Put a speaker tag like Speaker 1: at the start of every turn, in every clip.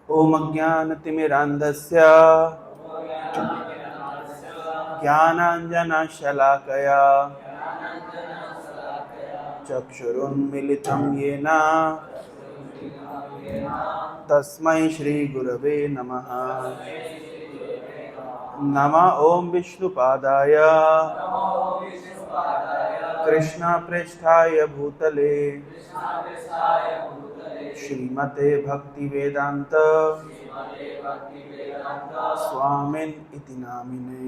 Speaker 1: ओम अज्ञानतिमिरान्धस्य ज्ञानाञ्जनशलाकया चक्षुरुन्मिलितं येन तस्मै श्रीगुरवे नमः। नमः ओम विष्णुपादाय कृष्णपृष्ठाय भूतले श्रीमते भक्तिवेदांत स्वामिन् इति नामिने।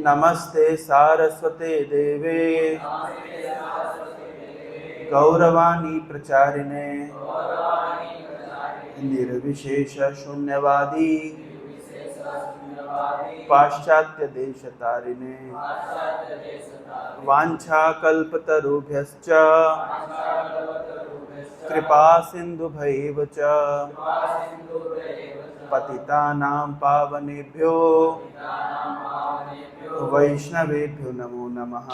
Speaker 1: नमस्ते सारस्वते देवे गौरवाणी प्रचारिणे निर्विशेष शून्यवादी पाश्चात्य देशतारिणे वाञ्छाकल्पतरुभ्यश्च कृपा सिन्धुभैव च पतितानां पावनेभ्यो वैष्णवेभ्यो नमो नमः।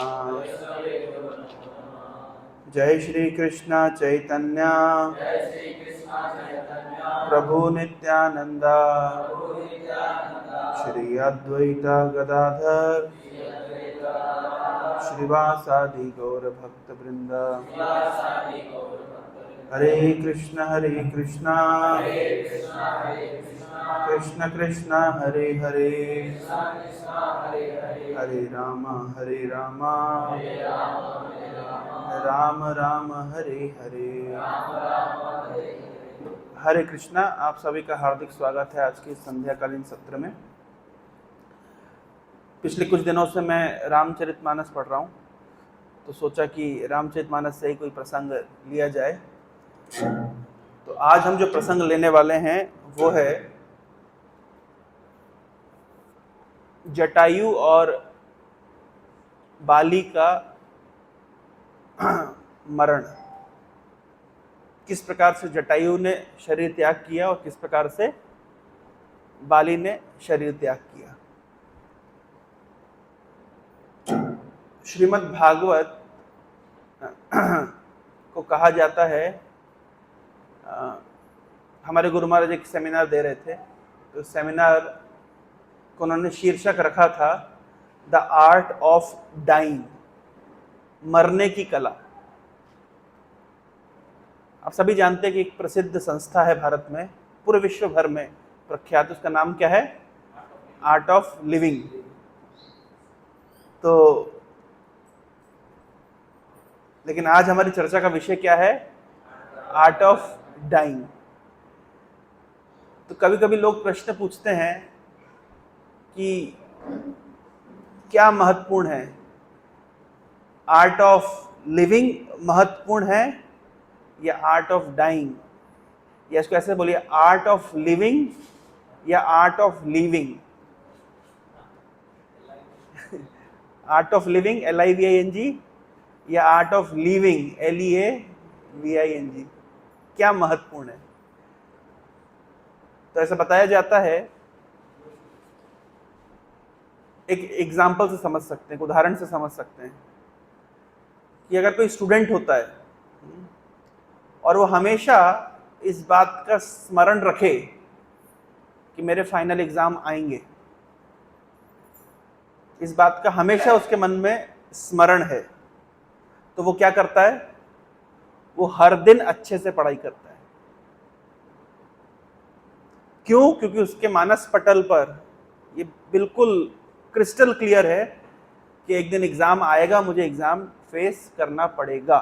Speaker 1: जय श्री कृष्ण चैतन्य प्रभु नित्यानंद श्री अद्वैत गदाधर श्रीवासादि गौर भक्त वृंद। हरे कृष्ण कृष्ण कृष्ण हरे हरे हरे राम राम राम हरे हरे। हरे कृष्णा। आप सभी का हार्दिक स्वागत है आज के संध्याकालीन सत्र में। पिछले कुछ दिनों से मैं रामचरितमानस पढ़ रहा हूँ, तो सोचा कि रामचरितमानस से ही कोई प्रसंग लिया जाए। तो आज हम जो प्रसंग लेने वाले हैं वो है जटायु और बाली का मरण। किस प्रकार से जटायु ने शरीर त्याग किया और किस प्रकार से बाली ने शरीर त्याग किया। श्रीमद् भागवत को कहा जाता है, हमारे गुरु महाराज एक सेमिनार दे रहे थे, तो सेमिनार को उन्होंने शीर्षक रखा था द आर्ट ऑफ डाइंग, मरने की कला। आप सभी जानते हैं कि एक प्रसिद्ध संस्था है भारत में, पूरे विश्व भर में प्रख्यात, उसका नाम क्या है? Art of living. तो लेकिन आज हमारी चर्चा का विषय क्या है? Art of dying. तो कभी कभी लोग प्रश्न पूछते हैं कि क्या महत्वपूर्ण है, आर्ट ऑफ लिविंग महत्वपूर्ण है या आर्ट ऑफ डाइंग, या इसको ऐसे बोलिए आर्ट ऑफ लिविंग या art of leaving. Art of living LIVING या आर्ट ऑफ लीविंग LEAVING, क्या महत्वपूर्ण है? तो ऐसा बताया जाता है, एक एग्जाम्पल से समझ सकते हैं, एक उदाहरण से समझ सकते हैं कि अगर कोई स्टूडेंट होता है और वो हमेशा इस बात का स्मरण रखे कि मेरे फाइनल एग्जाम आएंगे, इस बात का हमेशा उसके मन में स्मरण है, तो वो क्या करता है? वो हर दिन अच्छे से पढ़ाई करता है। क्यों? क्योंकि उसके मानस पटल पर ये बिल्कुल क्रिस्टल क्लियर है कि एक दिन एग्जाम आएगा, मुझे एग्जाम फेस करना पड़ेगा।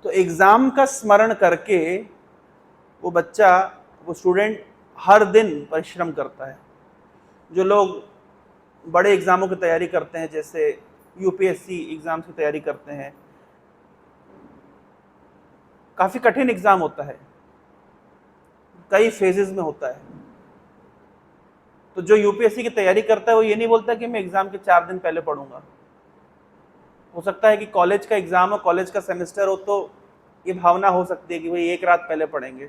Speaker 1: तो एग्जाम का स्मरण करके वो बच्चा, वो स्टूडेंट हर दिन परिश्रम करता है। जो लोग बड़े एग्जामों की तैयारी करते हैं, जैसे UPSC एग्जाम्स की तैयारी करते हैं, काफी कठिन एग्जाम होता है, कई फेजेस में होता है। तो जो UPSC की तैयारी करता है वो ये नहीं बोलता कि मैं एग्जाम के 4 दिन पहले पढ़ूंगा। हो सकता है कि कॉलेज का एग्जाम हो, कॉलेज का सेमेस्टर हो, तो ये भावना हो सकती है कि भाई एक रात पहले पढ़ेंगे।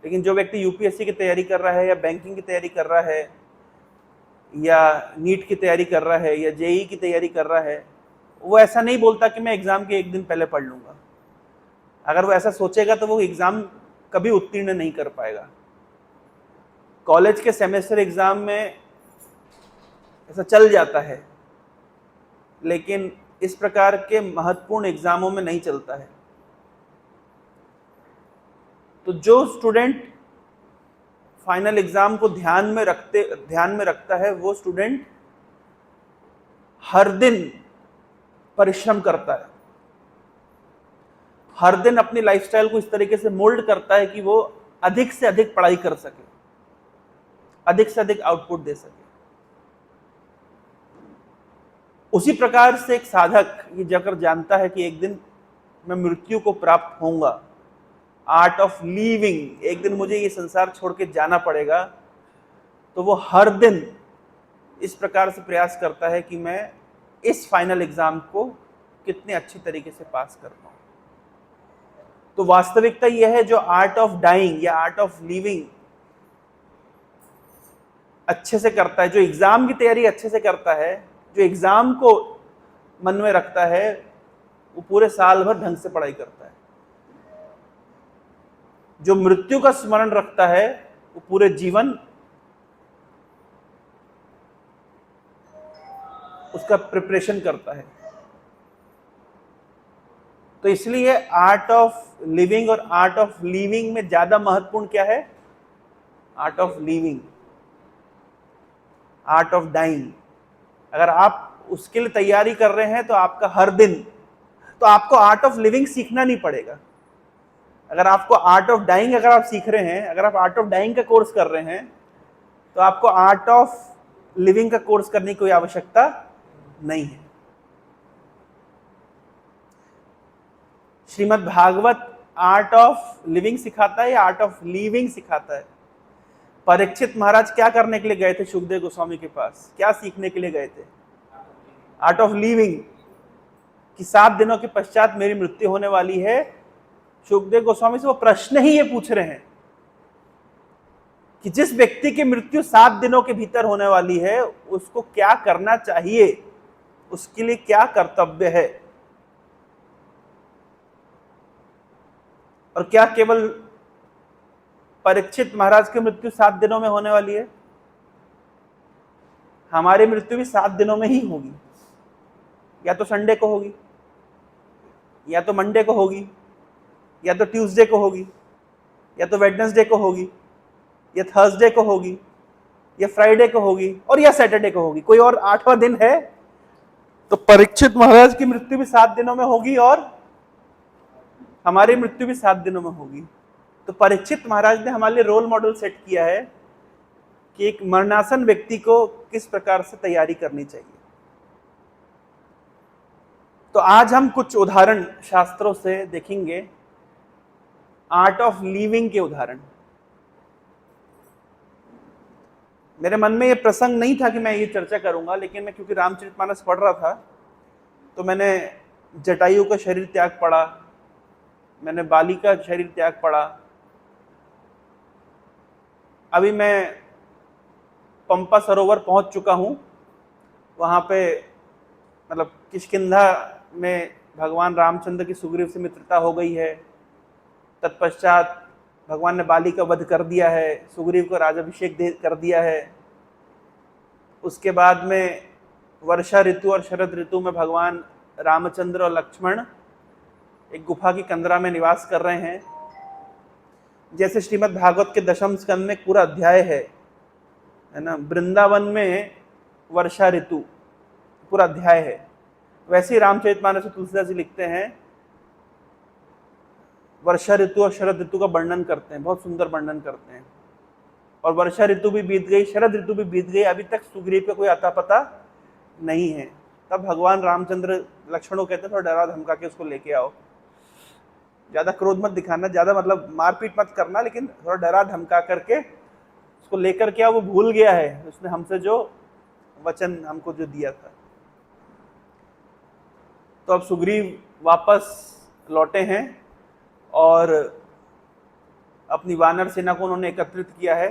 Speaker 1: लेकिन जो व्यक्ति UPSC की तैयारी कर रहा है या बैंकिंग की तैयारी कर रहा है या नीट की तैयारी कर रहा है या JEE की तैयारी कर रहा है, वो ऐसा नहीं बोलता कि मैं एग्जाम के एक दिन पहले पढ़ लूंगा। अगर वो ऐसा सोचेगा तो वो एग्जाम कभी उत्तीर्ण नहीं कर पाएगा। कॉलेज के सेमेस्टर एग्जाम में ऐसा चल जाता है, लेकिन इस प्रकार के महत्वपूर्ण एग्जामों में नहीं चलता है। तो जो स्टूडेंट फाइनल एग्जाम को ध्यान में रखता है, वो स्टूडेंट हर दिन परिश्रम करता है, हर दिन अपनी लाइफस्टाइल को इस तरीके से मोल्ड करता है कि वो अधिक से अधिक पढ़ाई कर सके, अधिक से अधिक आउटपुट दे सके। उसी प्रकार से एक साधक ये जाकर जानता है कि एक दिन मैं मृत्यु को प्राप्त होऊंगा, आर्ट ऑफ लिविंग, एक दिन मुझे ये संसार छोड़ के जाना पड़ेगा, तो वो हर दिन इस प्रकार से प्रयास करता है कि मैं इस फाइनल एग्जाम को कितने अच्छी तरीके से पास कर पाऊं। तो वास्तविकता यह है, जो आर्ट ऑफ डाइंग या आर्ट ऑफ लिविंग अच्छे से करता है, जो एग्जाम की तैयारी अच्छे से करता है, जो एग्जाम को मन में रखता है, वो पूरे साल भर ढंग से पढ़ाई करता है। जो मृत्यु का स्मरण रखता है, वो पूरे जीवन उसका प्रिपरेशन करता है। तो इसलिए आर्ट ऑफ लिविंग और आर्ट ऑफ लीविंग में ज्यादा महत्वपूर्ण क्या है? Art of living, art of dying. अगर आप उसके लिए तैयारी कर रहे हैं तो आपका हर दिन, तो आपको आर्ट ऑफ लिविंग सीखना नहीं पड़ेगा। अगर आपको आर्ट ऑफ डाइंग अगर आप सीख रहे हैं, अगर आप आर्ट ऑफ डाइंग का कोर्स कर रहे हैं, तो आपको आर्ट ऑफ लिविंग का कोर्स करने की कोई आवश्यकता नहीं है। Shrimad Bhagwat art of living सिखाता है या आर्ट ऑफ लीविंग सिखाता है? परीक्षित महाराज क्या करने के लिए गए थे सुखदेव गोस्वामी के पास? क्या सीखने के लिए गए थे? आर्ट ऑफ लिविंग, कि 7 दिनों के पश्चात मेरी मृत्यु होने वाली है। सुखदेव गोस्वामी से वो प्रश्न ही ये पूछ रहे हैं कि जिस व्यक्ति की मृत्यु 7 दिनों के भीतर होने वाली है, उसको क्या करना चाहिए, उसके लिए क्या कर्तव्य है? और क्या केवल परीक्षित महाराज की मृत्यु 7 दिनों में होने वाली है? हमारी मृत्यु भी 7 दिनों में ही होगी। या तो संडे को होगी, या तो मंडे को होगी, या तो ट्यूसडे को होगी, या तो वेडनेसडे को होगी, या थर्सडे को होगी, या फ्राइडे को होगी, और या सैटरडे को होगी। कोई और 8वां दिन है? तो परीक्षित महाराज की मृत्यु भी 7 दिनों में होगी और हमारी मृत्यु भी 7 दिनों में होगी। तो परीक्षित महाराज ने हमारे लिए रोल मॉडल सेट किया है कि एक मरणासन व्यक्ति को किस प्रकार से तैयारी करनी चाहिए। तो आज हम कुछ उदाहरण शास्त्रों से देखेंगे, आर्ट ऑफ लिविंग के उदाहरण। मेरे मन में ये प्रसंग नहीं था कि मैं ये चर्चा करूंगा, लेकिन मैं क्योंकि रामचरितमानस पढ़ रहा था तो मैंने जटायु का शरीर त्याग पढ़ा, मैंने बाली का शरीर त्याग पढ़ा। अभी मैं पंपा सरोवर पहुंच चुका हूं। वहां पे मतलब किष्किंधा में भगवान रामचंद्र की सुग्रीव से मित्रता हो गई है। तत्पश्चात भगवान ने बाली का वध कर दिया है, सुग्रीव को राजाभिषेक कर दिया है। उसके बाद में वर्षा ऋतु और शरद ऋतु में भगवान रामचंद्र और लक्ष्मण एक गुफा की कंदरा में निवास कर रहे हैं। जैसे श्रीमद् भागवत के 10वें स्कंद में पूरा अध्याय है ना, वृंदावन में वर्षा ऋतु पूरा अध्याय है, वैसे ही रामचरितमानस में तुलसीदास जी लिखते हैं, वर्षा ऋतु और शरद ऋतु का वर्णन करते हैं, बहुत सुंदर वर्णन करते हैं। और वर्षा ऋतु भी बीत गई, शरद ऋतु भी बीत गई, अभी तक सुग्रीव का कोई अता पता नहीं है। तब भगवान रामचंद्र लक्ष्मण को कहते हैं, थोड़ा डरा धमका के उसको लेके आओ, ज्यादा क्रोध मत दिखाना, ज्यादा मतलब मारपीट मत करना, लेकिन थोड़ा डरा धमका करके उसको लेकर के आओ, वो भूल गया है उसने हमसे जो वचन हमको जो दिया था। तो अब सुग्रीव वापस लौटे हैं और अपनी वानर सेना को उन्होंने एकत्रित किया है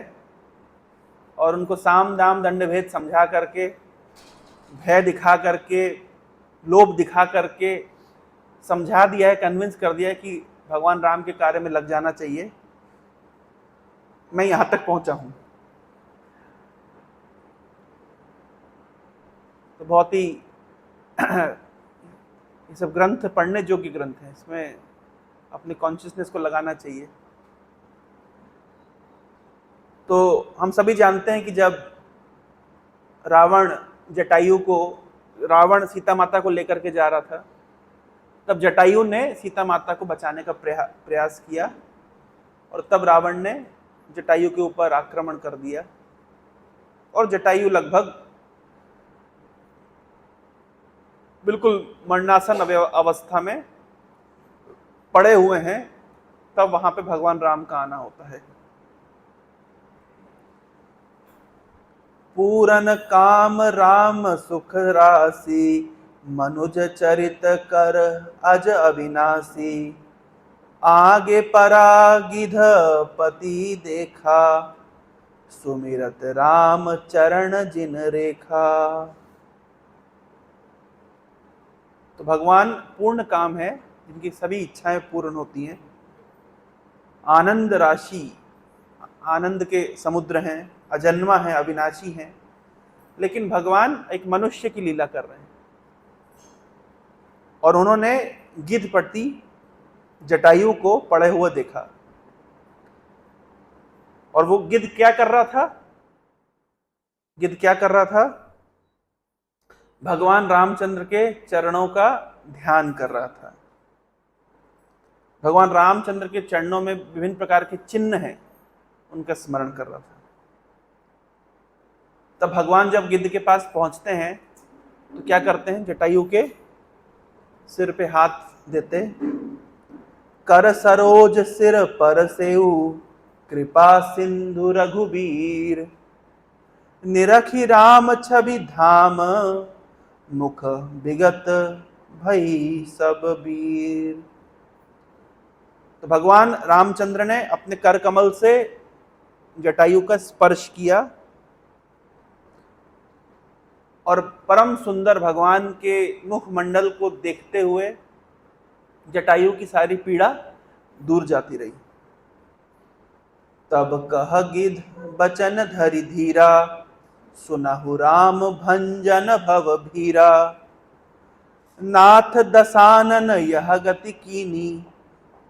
Speaker 1: और उनको साम दाम दंड भेद समझा करके, भय दिखा करके, लोभ दिखा करके समझा दिया है, कन्विंस कर दिया है कि भगवान राम के कार्य में लग जाना चाहिए। मैं यहां तक पहुंचा हूं। तो बहुत ही ये सब ग्रंथ पढ़ने योग्य ग्रंथ हैं, इसमें अपनी कॉन्शियसनेस को लगाना चाहिए। तो हम सभी जानते हैं कि जब रावण सीता माता को लेकर के जा रहा था, तब जटायु ने सीता माता को बचाने का प्रयास किया, और तब रावण ने जटायु के ऊपर आक्रमण कर दिया, और जटायु लगभग बिल्कुल मरणासन अवस्था में पड़े हुए हैं। तब वहां पे भगवान राम का आना होता है। पूरन काम राम सुख राशि, मनुज चरित कर अज अविनाशी। आगे परागिध पति देखा, सुमिरत राम चरण जिन रेखा। तो भगवान पूर्ण काम है, जिनकी सभी इच्छाएं पूर्ण होती हैं। आनंद राशि, आनंद के समुद्र हैं, अजन्मा है, अविनाशी हैं। लेकिन भगवान एक मनुष्य की लीला कर रहे हैं, और उन्होंने गिद्धपति जटायु को पड़े हुए देखा। और वो गिद्ध क्या कर रहा था? गिद्ध क्या कर रहा था? भगवान रामचंद्र के चरणों का ध्यान कर रहा था। भगवान रामचंद्र के चरणों में विभिन्न प्रकार के चिन्ह हैं, उनका स्मरण कर रहा था। तब भगवान जब गिद्ध के पास पहुंचते हैं तो क्या करते हैं? जटायु के सिर पे हाथ देते, कर सरोज सिर पर सेऊ, कृपा सिंधु रघुबीर। निरखी राम छवि धाम, मुख विगत भई सब वीर। तो भगवान रामचंद्र ने अपने कर कमल से जटायु का स्पर्श किया, और परम सुंदर भगवान के मुखमंडल को देखते हुए जटायु की सारी पीड़ा दूर जाती रही। तब कह गिद्ध बचन धरि धीरा, सुनहु राम भंजन भव भीरा। नाथ दसानन यह गति कीनी,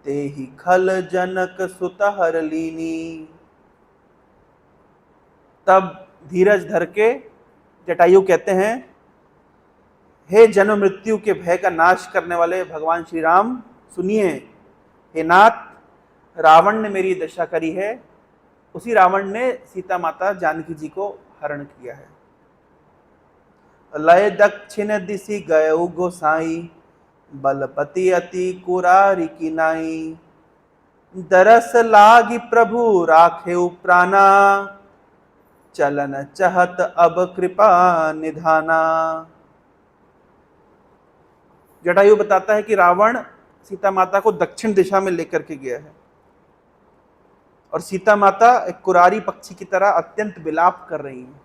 Speaker 1: तेहि खल जनक सुत हर लीनी। तब धीरज धर के जटायु कहते हैं, हे जन्म मृत्यु के भय का नाश करने वाले भगवान श्री राम, सुनिए। हे नाथ, रावण ने मेरी दशा करी है, उसी रावण ने सीता माता जानकी जी को हरण किया है। लय दक्षिण दिशि गयो गोसाई, बलपति अति कुरारी किनाई। दरस लागी प्रभु राखे प्राणा, चलन चहत अब कृपा निधाना। जटायु बताता है कि रावण सीता माता को दक्षिण दिशा में लेकर के गया है, और सीता माता एक कुरारी पक्षी की तरह अत्यंत विलाप कर रही है।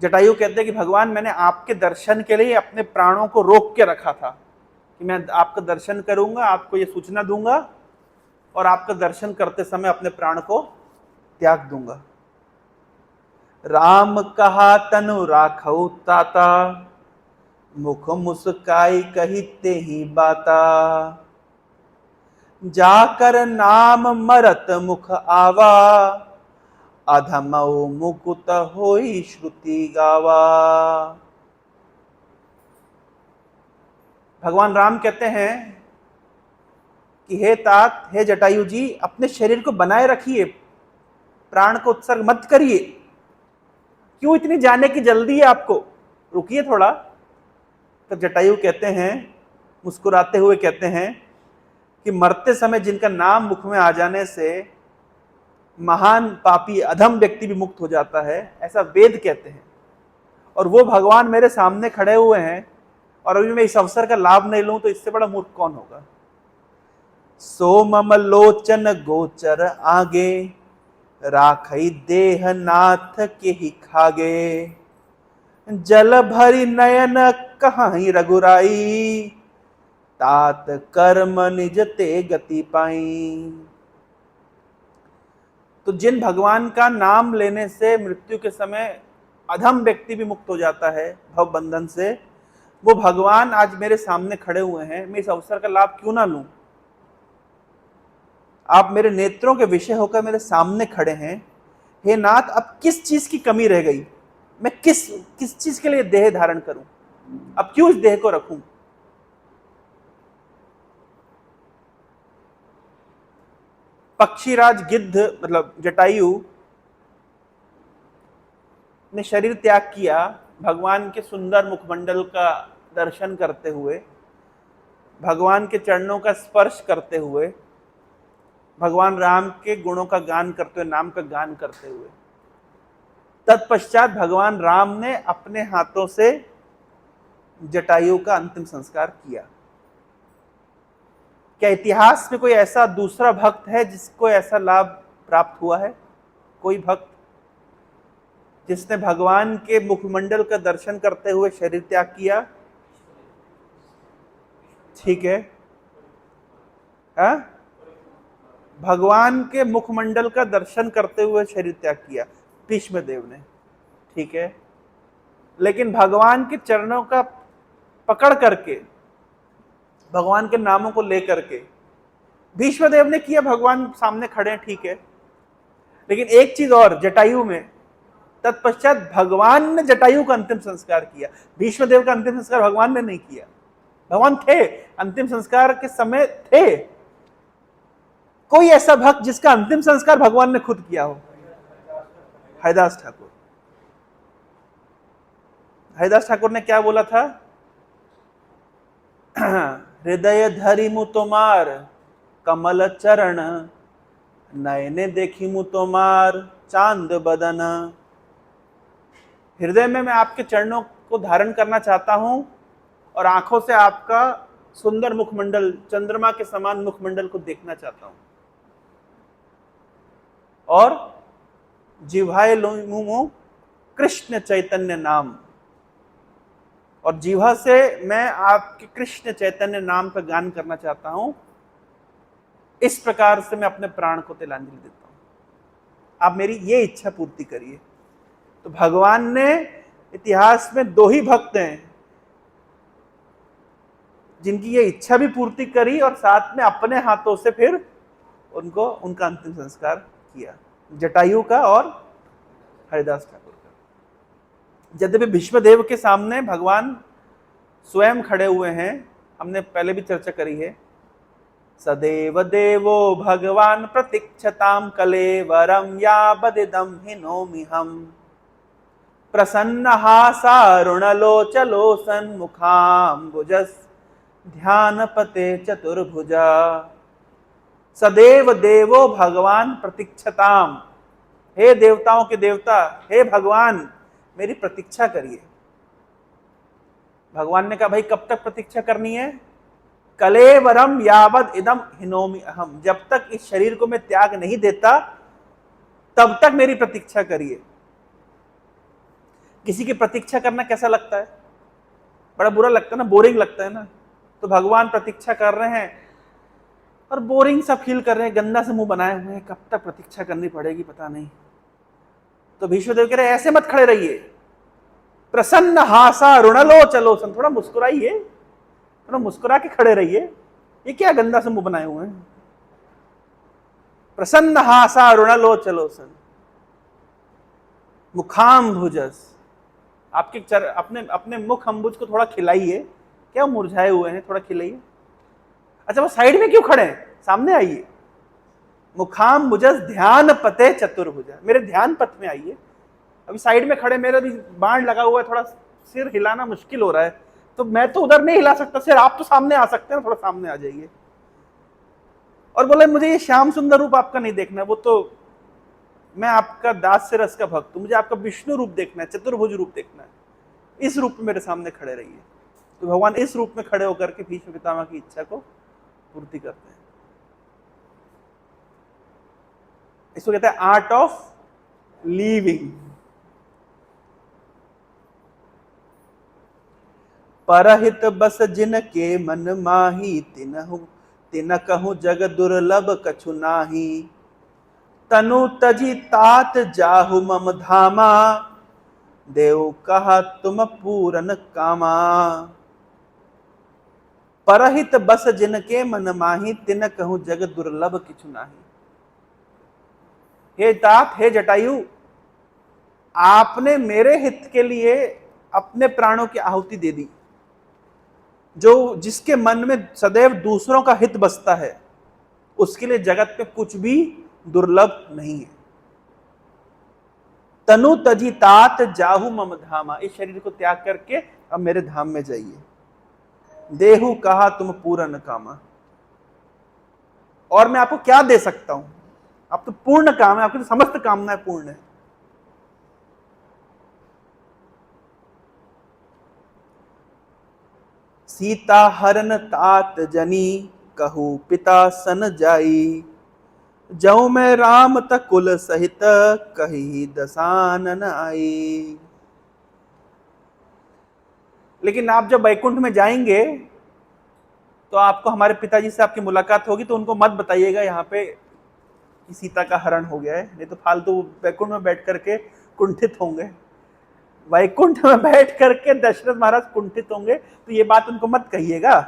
Speaker 1: जटायु कहते हैं कि भगवान, मैंने आपके दर्शन के लिए अपने प्राणों को रोक के रखा था कि मैं आपका दर्शन करूंगा, आपको ये सूचना दूंगा, और आपका दर्शन करते समय अपने प्राण को त्याग दूंगा। राम कहा तनु राखौ ताता, मुख मुस्काई कहिते ही बाता। जाकर नाम मरत मुख आवा, अधमौ मुकुत होई श्रुति गावा। भगवान राम कहते हैं कि हे तात, हे जटायु जी, अपने शरीर को बनाए रखिए, प्राण को उत्सर्ग मत करिए। क्यों इतनी जाने की जल्दी है आपको? रुकिए थोड़ा। तो जटायु कहते हैं, मुस्कुराते हुए कहते हैं कि मरते समय जिनका नाम मुख में आ जाने से महान पापी अधम व्यक्ति भी मुक्त हो जाता है, ऐसा वेद कहते हैं। और वो भगवान मेरे सामने खड़े हुए हैं, और अभी मैं इस अवसर का लाभ नहीं लूं तो इससे बड़ा मूर्ख कौन होगा। सो मम लोचन गोचर आगे, राखई देह नाथ के ही खागे। जल भरी नयन कहाई रघुराई, तात कर्म निज ते गति पाई। तो जिन भगवान का नाम लेने से मृत्यु के समय अधम व्यक्ति भी मुक्त हो जाता है भव बंधन से, वो भगवान आज मेरे सामने खड़े हुए हैं। मैं इस अवसर का लाभ क्यों ना लूं? आप मेरे नेत्रों के विषय होकर मेरे सामने खड़े हैं। हे नाथ, अब किस चीज की कमी रह गई? मैं किस चीज के लिए देह धारण करूं? अब क्यों इस देह को रखूं? पक्षीराज गिद्ध मतलब जटायु ने शरीर त्याग किया भगवान के सुंदर मुखमंडल का दर्शन करते हुए, भगवान के चरणों का स्पर्श करते हुए, भगवान राम के गुणों का गान करते हुए, नाम का गान करते हुए। तत्पश्चात भगवान राम ने अपने हाथों से जटायु का अंतिम संस्कार किया। क्या इतिहास में कोई ऐसा दूसरा भक्त है जिसको ऐसा लाभ प्राप्त हुआ है? कोई भक्त जिसने भगवान के मुखमंडल का दर्शन करते हुए शरीर त्याग किया? ठीक है, हा? भगवान के मुखमंडल का दर्शन करते हुए शरीर त्याग किया भीष्म देव ने, ठीक है। लेकिन भगवान के चरणों का पकड़ करके, भगवान के नामों को लेकर के भीष्म देव ने किया, भगवान सामने खड़े हैं, ठीक है। लेकिन एक चीज और, जटायु में तत्पश्चात भगवान ने जटायु का अंतिम संस्कार किया। भीष्म देव का अंतिम संस्कार भगवान ने नहीं किया। भगवान थे, अंतिम संस्कार के समय थे। कोई ऐसा भक्त जिसका अंतिम संस्कार भगवान ने खुद किया हो? हरिदास ठाकुर। हरिदास ठाकुर ने क्या बोला था? हृदय धरि मु तुम्हार कमल चरण, नयने देखी मु तुम्हार चांद बदन। हृदय में मैं आपके चरणों को धारण करना चाहता हूं और आंखों से आपका सुंदर मुखमंडल, चंद्रमा के समान मुखमंडल को देखना चाहता हूं, और जिह्वाए लूं कृष्ण चैतन्य नाम, और जिह्वा से मैं आपके कृष्ण चैतन्य नाम का गान करना चाहता हूं। इस प्रकार से मैं अपने प्राण को तिलांजलि देता हूं, आप मेरी ये इच्छा पूर्ति करिए। तो भगवान ने इतिहास में दो ही भक्त हैं जिनकी ये इच्छा भी पूर्ति करी और साथ में अपने हाथों से फिर उनको उनका अंतिम संस्कार किया, जटायु का और हरिदास ठाकुर का। यद्यपि भीष्मदेव के सामने भगवान स्वयं खड़े हुए हैं, हमने पहले भी चर्चा करी है। सदैव देवो भगवान प्रतीक्षताम कलेवरम यावदिदं हिनोमि हम, प्रसन्नहासारुणलोचलोचन मुखाम्बुजस् ध्यानपते चतुर्भुजा। सदैव देवो भगवान प्रतीक्षताम, हे देवताओं के देवता, हे भगवान मेरी प्रतीक्षा करिए। भगवान ने कहा भाई कब तक प्रतीक्षा करनी है? कलेवरम यावद इदम हिनोमि अहम, जब तक इस शरीर को मैं त्याग नहीं देता तब तक मेरी प्रतीक्षा करिए। किसी की प्रतीक्षा करना कैसा लगता है? बड़ा बुरा लगता है ना, बोरिंग लगता है ना। तो भगवान प्रतीक्षा कर रहे हैं और बोरिंग सा फील कर रहे हैं, गंदा से मुंह बनाए हुए हैं, कब तक प्रतीक्षा करनी पड़ेगी पता नहीं। तो भीष्मदेव कह रहे ऐसे मत खड़े रहिए, प्रसन्न हासा रुणलोचलोचन, थोड़ा मुस्कुराइए, थोड़ा मुस्कुरा के खड़े रहिए, ये क्या गंदा से मुंह बनाए हुए हैं। प्रसन्न हासा रुणलोचलोचन मुखाम्बुजस, आपके अपने मुख अंबुज को थोड़ा खिलाइए, क्या मुरझाए हुए हैं, थोड़ा खिलाइए। अच्छा वो साइड में क्यों खड़े हैं? सामने आइए। मुखाम्बुजस ध्यान पते चतुर्भुजा, मेरे ध्यान पथ में आइए। अभी साइड में खड़े, मेरा भी बाण लगा हुआ है, थोड़ा सिर हिलाना मुश्किल हो रहा है, तो मैं तो उधर नहीं हिला सकता सिर, आप तो सामने आ सकते हैं, थोड़ा सामने आ जाइए। और बोले मुझे ये श्याम सुंदर रूप आपका नहीं देखना, वो तो मैं आपका दास से रस का भक्त हूं, मुझे आपका विष्णु रूप देखना है, चतुर्भुज रूप देखना है, इस रूप में मेरे सामने खड़े रहिए। तो भगवान इस रूप में खड़े होकर के भीष्म पितामह की इच्छा को पूर्ति करते हैं। इसको कहते हैं आर्ट ऑफ लीविंग। परहित बस जिन के मन माही, तिनहु तिन कहूँ जग दुर्लभ कछु नाही। तनु तजी तात जाहु मम धामा, देव कहा तुम पूरन कामा। परहित बस जिनके मन माही, तिन कहूँ जग दुर्लभ किछु नाही। हे तात, हे जटायु, आपने मेरे हित के लिए अपने प्राणों की आहुति दे दी। जो जिसके मन में सदैव दूसरों का हित बसता है, उसके लिए जगत पे कुछ भी दुर्लभ नहीं है। तनु तजी तात जाहु मम धामा, इस शरीर को त्याग करके अब मेरे धाम में जाइए। देहु कहा तुम पूर्ण कामा, और मैं आपको क्या दे सकता हूं, आप तो पूर्ण काम है, आपकी तो समस्त कामनाएं पूर्ण है। सीता हरन तात जनी, कहू पिता सन जाई। जऊ मैं राम तकुल सहित, कही दसानन आई। लेकिन आप जब वैकुंठ में जाएंगे तो आपको हमारे पिताजी से आपकी मुलाकात होगी, तो उनको मत बताइएगा यहाँ पे कि सीता का हरण हो गया है, नहीं तो फालतू वैकुंठ में बैठ करके कुंठित होंगे। वैकुंठ में बैठ करके दशरथ महाराज कुंठित होंगे, तो ये बात उनको मत कहिएगा।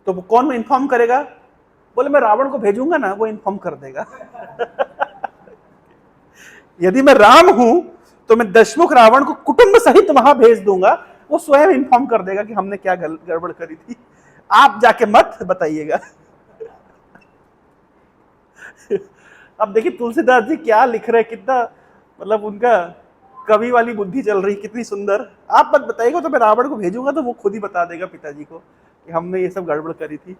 Speaker 1: तो वो कौन इन्फॉर्म करेगा? बोले मैं रावण को भेजूंगा ना, वो इन्फॉर्म कर देगा। यदि मैं राम हूं तो मैं दशमुख रावण को कुटुंब सहित वहां भेज दूंगा, वो स्वयं इन्फॉर्म कर देगा कि हमने क्या गड़बड़ करी थी, आप जाके मत बताइएगा। अब देखिए तुलसीदास जी क्या लिख रहे हैं, कितना मतलब उनका कवि वाली बुद्धि चल रही, कितनी सुंदर। आप मत बताइएगा, तो मैं रावण को भेजूंगा तो वो खुद ही बता देगा पिताजी को कि हमने ये सब गड़बड़ करी थी।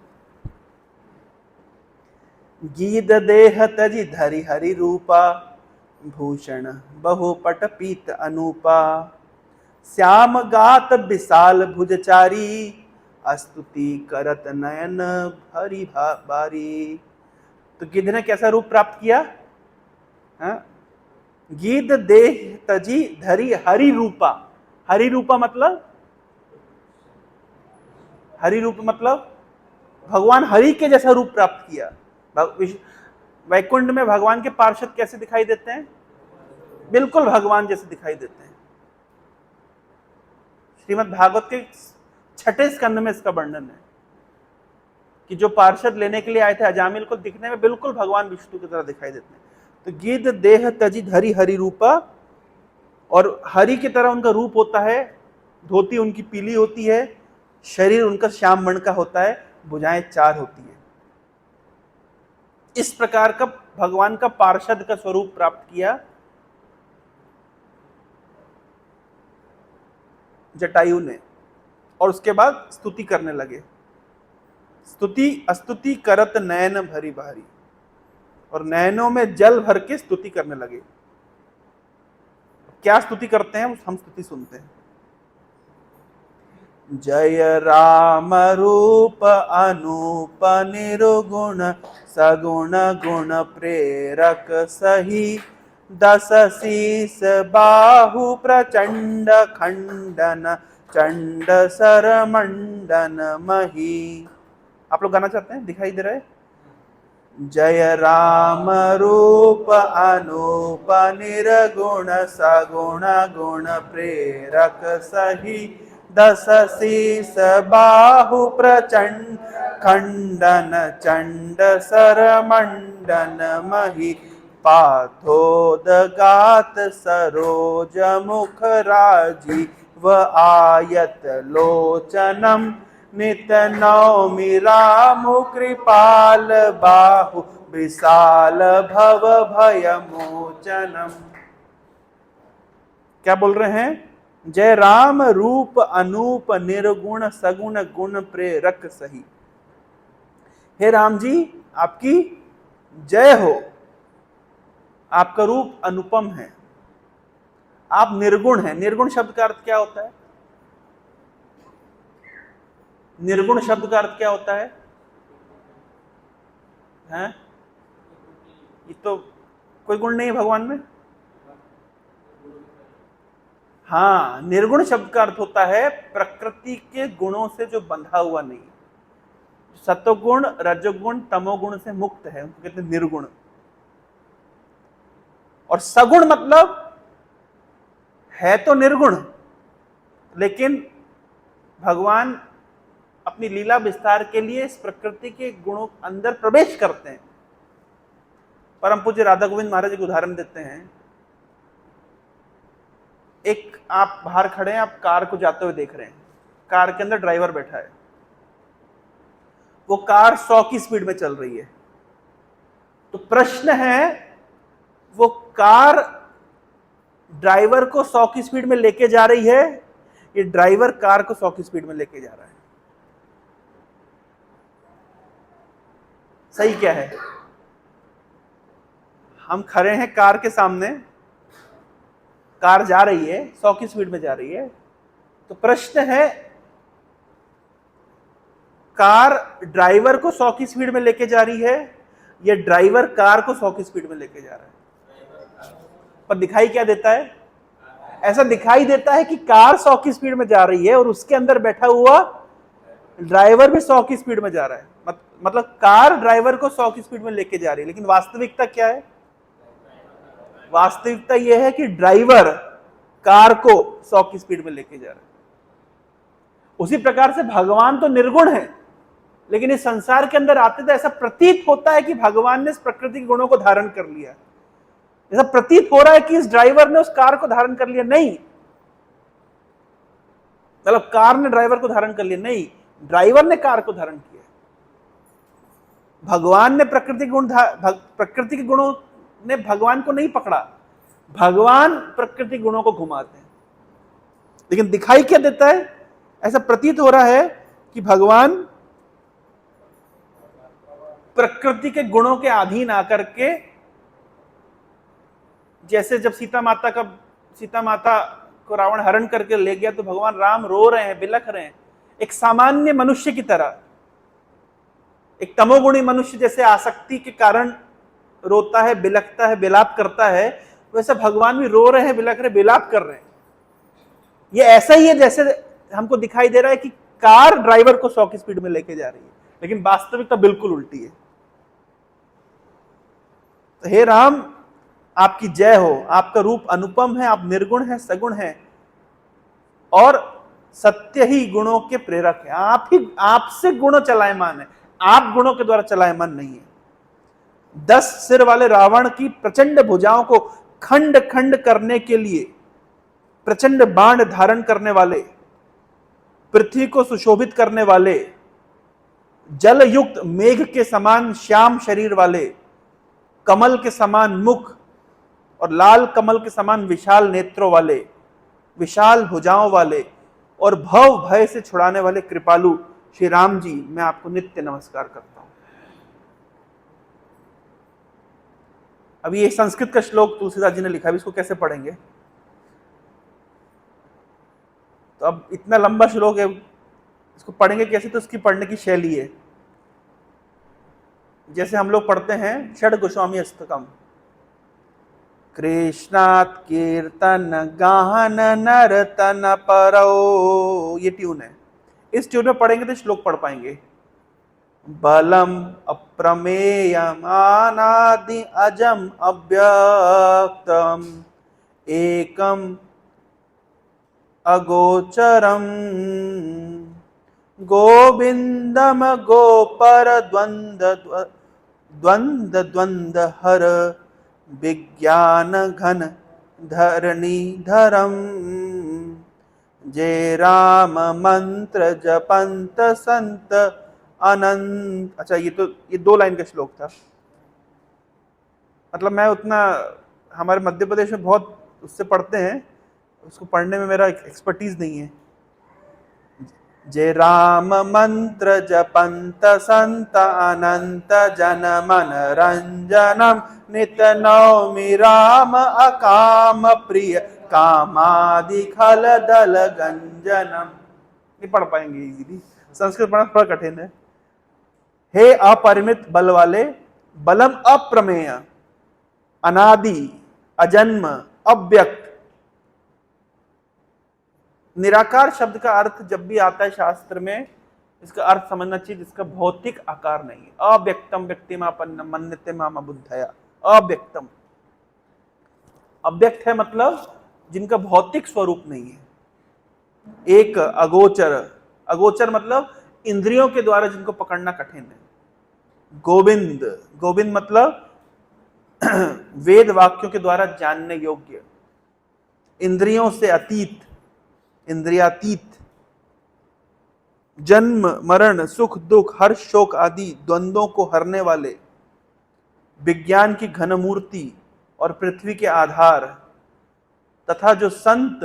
Speaker 1: गीद देह तजी धरि हरि रूपा, भूषण बहुपट पीत अनूपा। श्याम गात विशाल भुजचारी, स्तुति करत नयन भरी बारी। तो गिद्ध ने कैसा रूप प्राप्त किया? गीद देह तजी धरी हरि रूपा। हरि रूपा मतलब, हरि रूप मतलब भगवान हरि के जैसा रूप प्राप्त किया। वैकुंठ में भगवान के पार्षद कैसे दिखाई देते हैं? बिल्कुल भगवान जैसे दिखाई देते हैं। श्रीमद् भागवत के 6ठे स्कंद में इसका वर्णन है कि जो पार्षद लेने के लिए आए थे अजामिल को, दिखने में बिल्कुल भगवान विष्णु की तरह दिखाई देते हैं। तो गीद देह तजी धरी हरि रूपा, और हरि की तरह उनका रूप होता है। धोती उनकी पीली होती है, शरीर उनका श्याम वर्ण का होता है, भुजाएं 4 होती है। इस प्रकार का भगवान का पार्षद का स्वरूप प्राप्त किया जटायु ने, और उसके बाद स्तुति करने लगे। स्तुति करत नयन भरी भारी, और नयनों में जल भर के स्तुति करने लगे। क्या स्तुति करते हैं हम स्तुति सुनते हैं। जय राम रूप अनूप निर्गुण, सगुण गुण प्रेरक सही। 10 शीस बाहु प्रचंड खंडन, चंड सर मंडन मही। आप लोग गाना चाहते हैं? दिखाई दे रहा है? जय राम रूप अनूप निर्गुण, सगुण गुण प्रेरक सही। 10 शीस बाहु प्रचंड खंडन, चंड सर मंडन मही। पाथोदगात सरोज मुख राजीव, आयत लोचनम। नित नौमि राम कृपाल बाहु, विशाल भव भय मोचनम। क्या बोल रहे हैं? जय राम रूप अनूप निर्गुण, सगुण गुण प्रेरक सही। हे राम जी, आपकी जय हो। आपका रूप अनुपम है, आप निर्गुण हैं। निर्गुण शब्द का अर्थ क्या होता है? निर्गुण शब्द का अर्थ क्या होता है? ये तो कोई गुण नहीं है भगवान में? हाँ, निर्गुण शब्द का अर्थ होता है प्रकृति के गुणों से जो बंधा हुआ नहीं, सत्वगुण रजोगुण तमोगुण से मुक्त है, उनको कहते हैं निर्गुण। और सगुण मतलब है तो निर्गुण, लेकिन भगवान अपनी लीला विस्तार के लिए इस प्रकृति के गुणों अंदर प्रवेश करते हैं। परम पूज्य राधा गोविंद महाराज एक उदाहरण देते हैं। एक आप बाहर खड़े हैं, आप कार को जाते हुए देख रहे हैं, कार के अंदर ड्राइवर बैठा है, वो कार 100 की स्पीड में चल रही है। तो प्रश्न है, वो कार ड्राइवर को 100 की स्पीड में लेके जा रही है, ये ड्राइवर कार को 100 की स्पीड में लेके जा रहा है? सही क्या है? हम खड़े हैं कार के सामने, कार जा रही है 100 की स्पीड में जा रही है, तो प्रश्न है कार ड्राइवर को 100 की स्पीड में लेके जा रही है या ड्राइवर कार को 100 की स्पीड में लेके जा रहा है? पर दिखाई क्या देता है? ऐसा दिखाई देता है कि कार 100 की स्पीड में जा रही है और उसके अंदर बैठा हुआ ड्राइवर भी 100 की स्पीड में जा रहा है। मतलब कार ड्राइवर को 100 की स्पीड में लेके जा रही है, लेकिन वास्तविकता क्या है? वास्तविकता यह है कि ड्राइवर कार को 100 की स्पीड में लेके जा रहा है। उसी प्रकार से भगवान तो निर्गुण है, लेकिन इस संसार के अंदर आते तो ऐसा प्रतीत होता है कि भगवान ने इस प्रकृति के गुणों को धारण कर लिया। ऐसा प्रतीत हो रहा है कि इस ड्राइवर ने उस कार को धारण कर लिया। नहीं, मतलब कार ने ड्राइवर को धारण कर लिया, नहीं, ड्राइवर ने कार को धारण किया। भगवान ने प्रकृति के गुणों ने भगवान को नहीं पकड़ा, भगवान प्रकृति गुणों को घुमाते हैं। लेकिन दिखाई क्या देता है? ऐसा प्रतीत हो रहा है कि भगवान प्रकृति के गुणों के अधीन आकर के, जैसे जब सीता माता को रावण हरण करके ले गया तो भगवान राम रो रहे हैं, बिलख रहे हैं, एक सामान्य मनुष्य की तरह। एक तमोगुणी मनुष्य जैसे आसक्ति के कारण रोता है, बिलखता है, बिलाप करता है, वैसे भगवान भी रो रहे हैं, बिलख रहे, बिलाप कर रहे हैं। ये ऐसा ही है जैसे हमको दिखाई दे रहा है कि कार ड्राइवर को 100 की स्पीड में लेके जा रही है, लेकिन वास्तविकता बिल्कुल उल्टी है। तो हे राम, आपकी जय हो, आपका रूप अनुपम है, आप निर्गुण है, सगुण है और सत्य ही गुणों के प्रेरक है। आपसे गुण चलायमान है, आप गुणों के द्वारा चलायमान नहीं है। 10 सिर वाले रावण की प्रचंड भुजाओं को खंड खंड करने के लिए प्रचंड बाण धारण करने वाले, पृथ्वी को सुशोभित करने वाले, जल युक्त मेघ के समान श्याम शरीर वाले, कमल के समान मुख और लाल कमल के समान विशाल नेत्रों वाले, विशाल भुजाओं वाले और भव भय से छुड़ाने वाले कृपालु श्री राम जी, मैं आपको नित्य नमस्कार करता हूं। अभी ये संस्कृत का श्लोक तुलसीदास जी ने लिखा है, इसको कैसे पढ़ेंगे? तो अब इतना लंबा श्लोक है, इसको पढ़ेंगे कैसे? तो उसकी पढ़ने की शैली है, जैसे हम लोग पढ़ते हैं षड गोस्वामी अष्टकम, कृष्णात् कीर्तन गाहन नर्तन परो, ये ट्यून है। इस ट्यून में पढ़ेंगे तो श्लोक पढ़ पाएंगे। बलम अप्रमेयम अनादि अजम अव्यक्तम एकम अगोचरम गोविंदम गोपर द्वंद द्वंद हर विज्ञान घन धरणी धरम जय राम मंत्र जपंत संत अनंत। अच्छा, ये 2 लाइन का श्लोक था। मतलब मैं उतना, हमारे मध्य प्रदेश में बहुत उससे पढ़ते हैं, उसको पढ़ने में मेरा एक्सपर्टीज नहीं है। जय राम मंत्र जपंत संत अनंत जन मन रंजनम नित नौमि राम अकाम प्रिय कामादि खल दल गंजनम। नहीं पढ़ पाएंगे इजीली, संस्कृत पढ़ना थोड़ा कठिन है। हे अपरिमित बल वाले, बलम अप्रमेय, अनादि, अजन्म, अव्यक्त। निराकार शब्द का अर्थ जब भी आता है शास्त्र में, इसका अर्थ समझना चाहिए जिसका भौतिक आकार नहीं है। अव्यक्तम व्यक्तिमापन्नम मन्यते माम बुद्धया। अव्यक्तम, अव्यक्त है मतलब जिनका भौतिक स्वरूप नहीं है। एक अगोचर, अगोचर मतलब इंद्रियों के द्वारा जिनको पकड़ना कठिन है। गोविंद, गोविंद मतलब वेद वाक्यों के द्वारा जानने योग्य, इंद्रियों से अतीत, इंद्रियातीत। जन्म मरण, सुख दुख, हर्ष शोक आदि द्वंद्वों को हरने वाले, विज्ञान की घन मूर्ति और पृथ्वी के आधार, तथा जो संत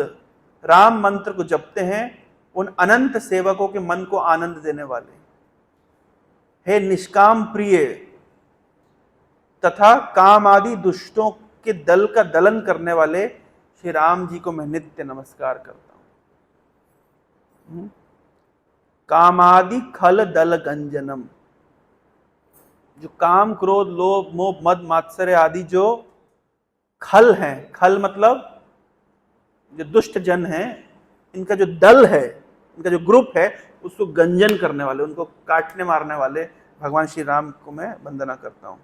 Speaker 1: राम मंत्र को जपते हैं उन अनंत सेवकों के मन को आनंद देने वाले। हे निष्काम प्रिय तथा काम आदि दुष्टों के दल का दलन करने वाले श्री राम जी को मैं नित्य नमस्कार करता हूं। कामादि खल दल गंजनम, जो काम क्रोध लोभ मोह मद मात्सर्य आदि जो खल हैं, खल मतलब जो दुष्ट जन हैं, इनका जो दल है, इनका जो ग्रुप है, उसको गंजन करने वाले, उनको काटने मारने वाले भगवान श्री राम को मैं वंदना करता हूं।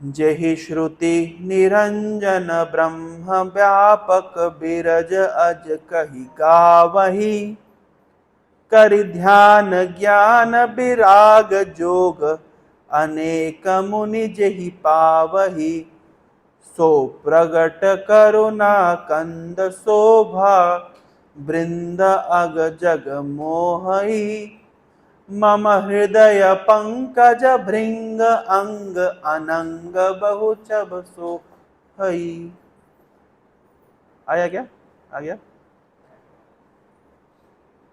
Speaker 1: जहि श्रुति निरंजन ब्रह्म व्यापक बिरज अज कही गावही, कर ध्यान ज्ञान विराग जोग अनेक मुनि जहि पावही, सो प्रगट करुणा कंद शोभा वृंद अग जग मोहई, मम हृदय पंकज भृंग अंग अनंग बहु चब सोहई। आया क्या? आ गया?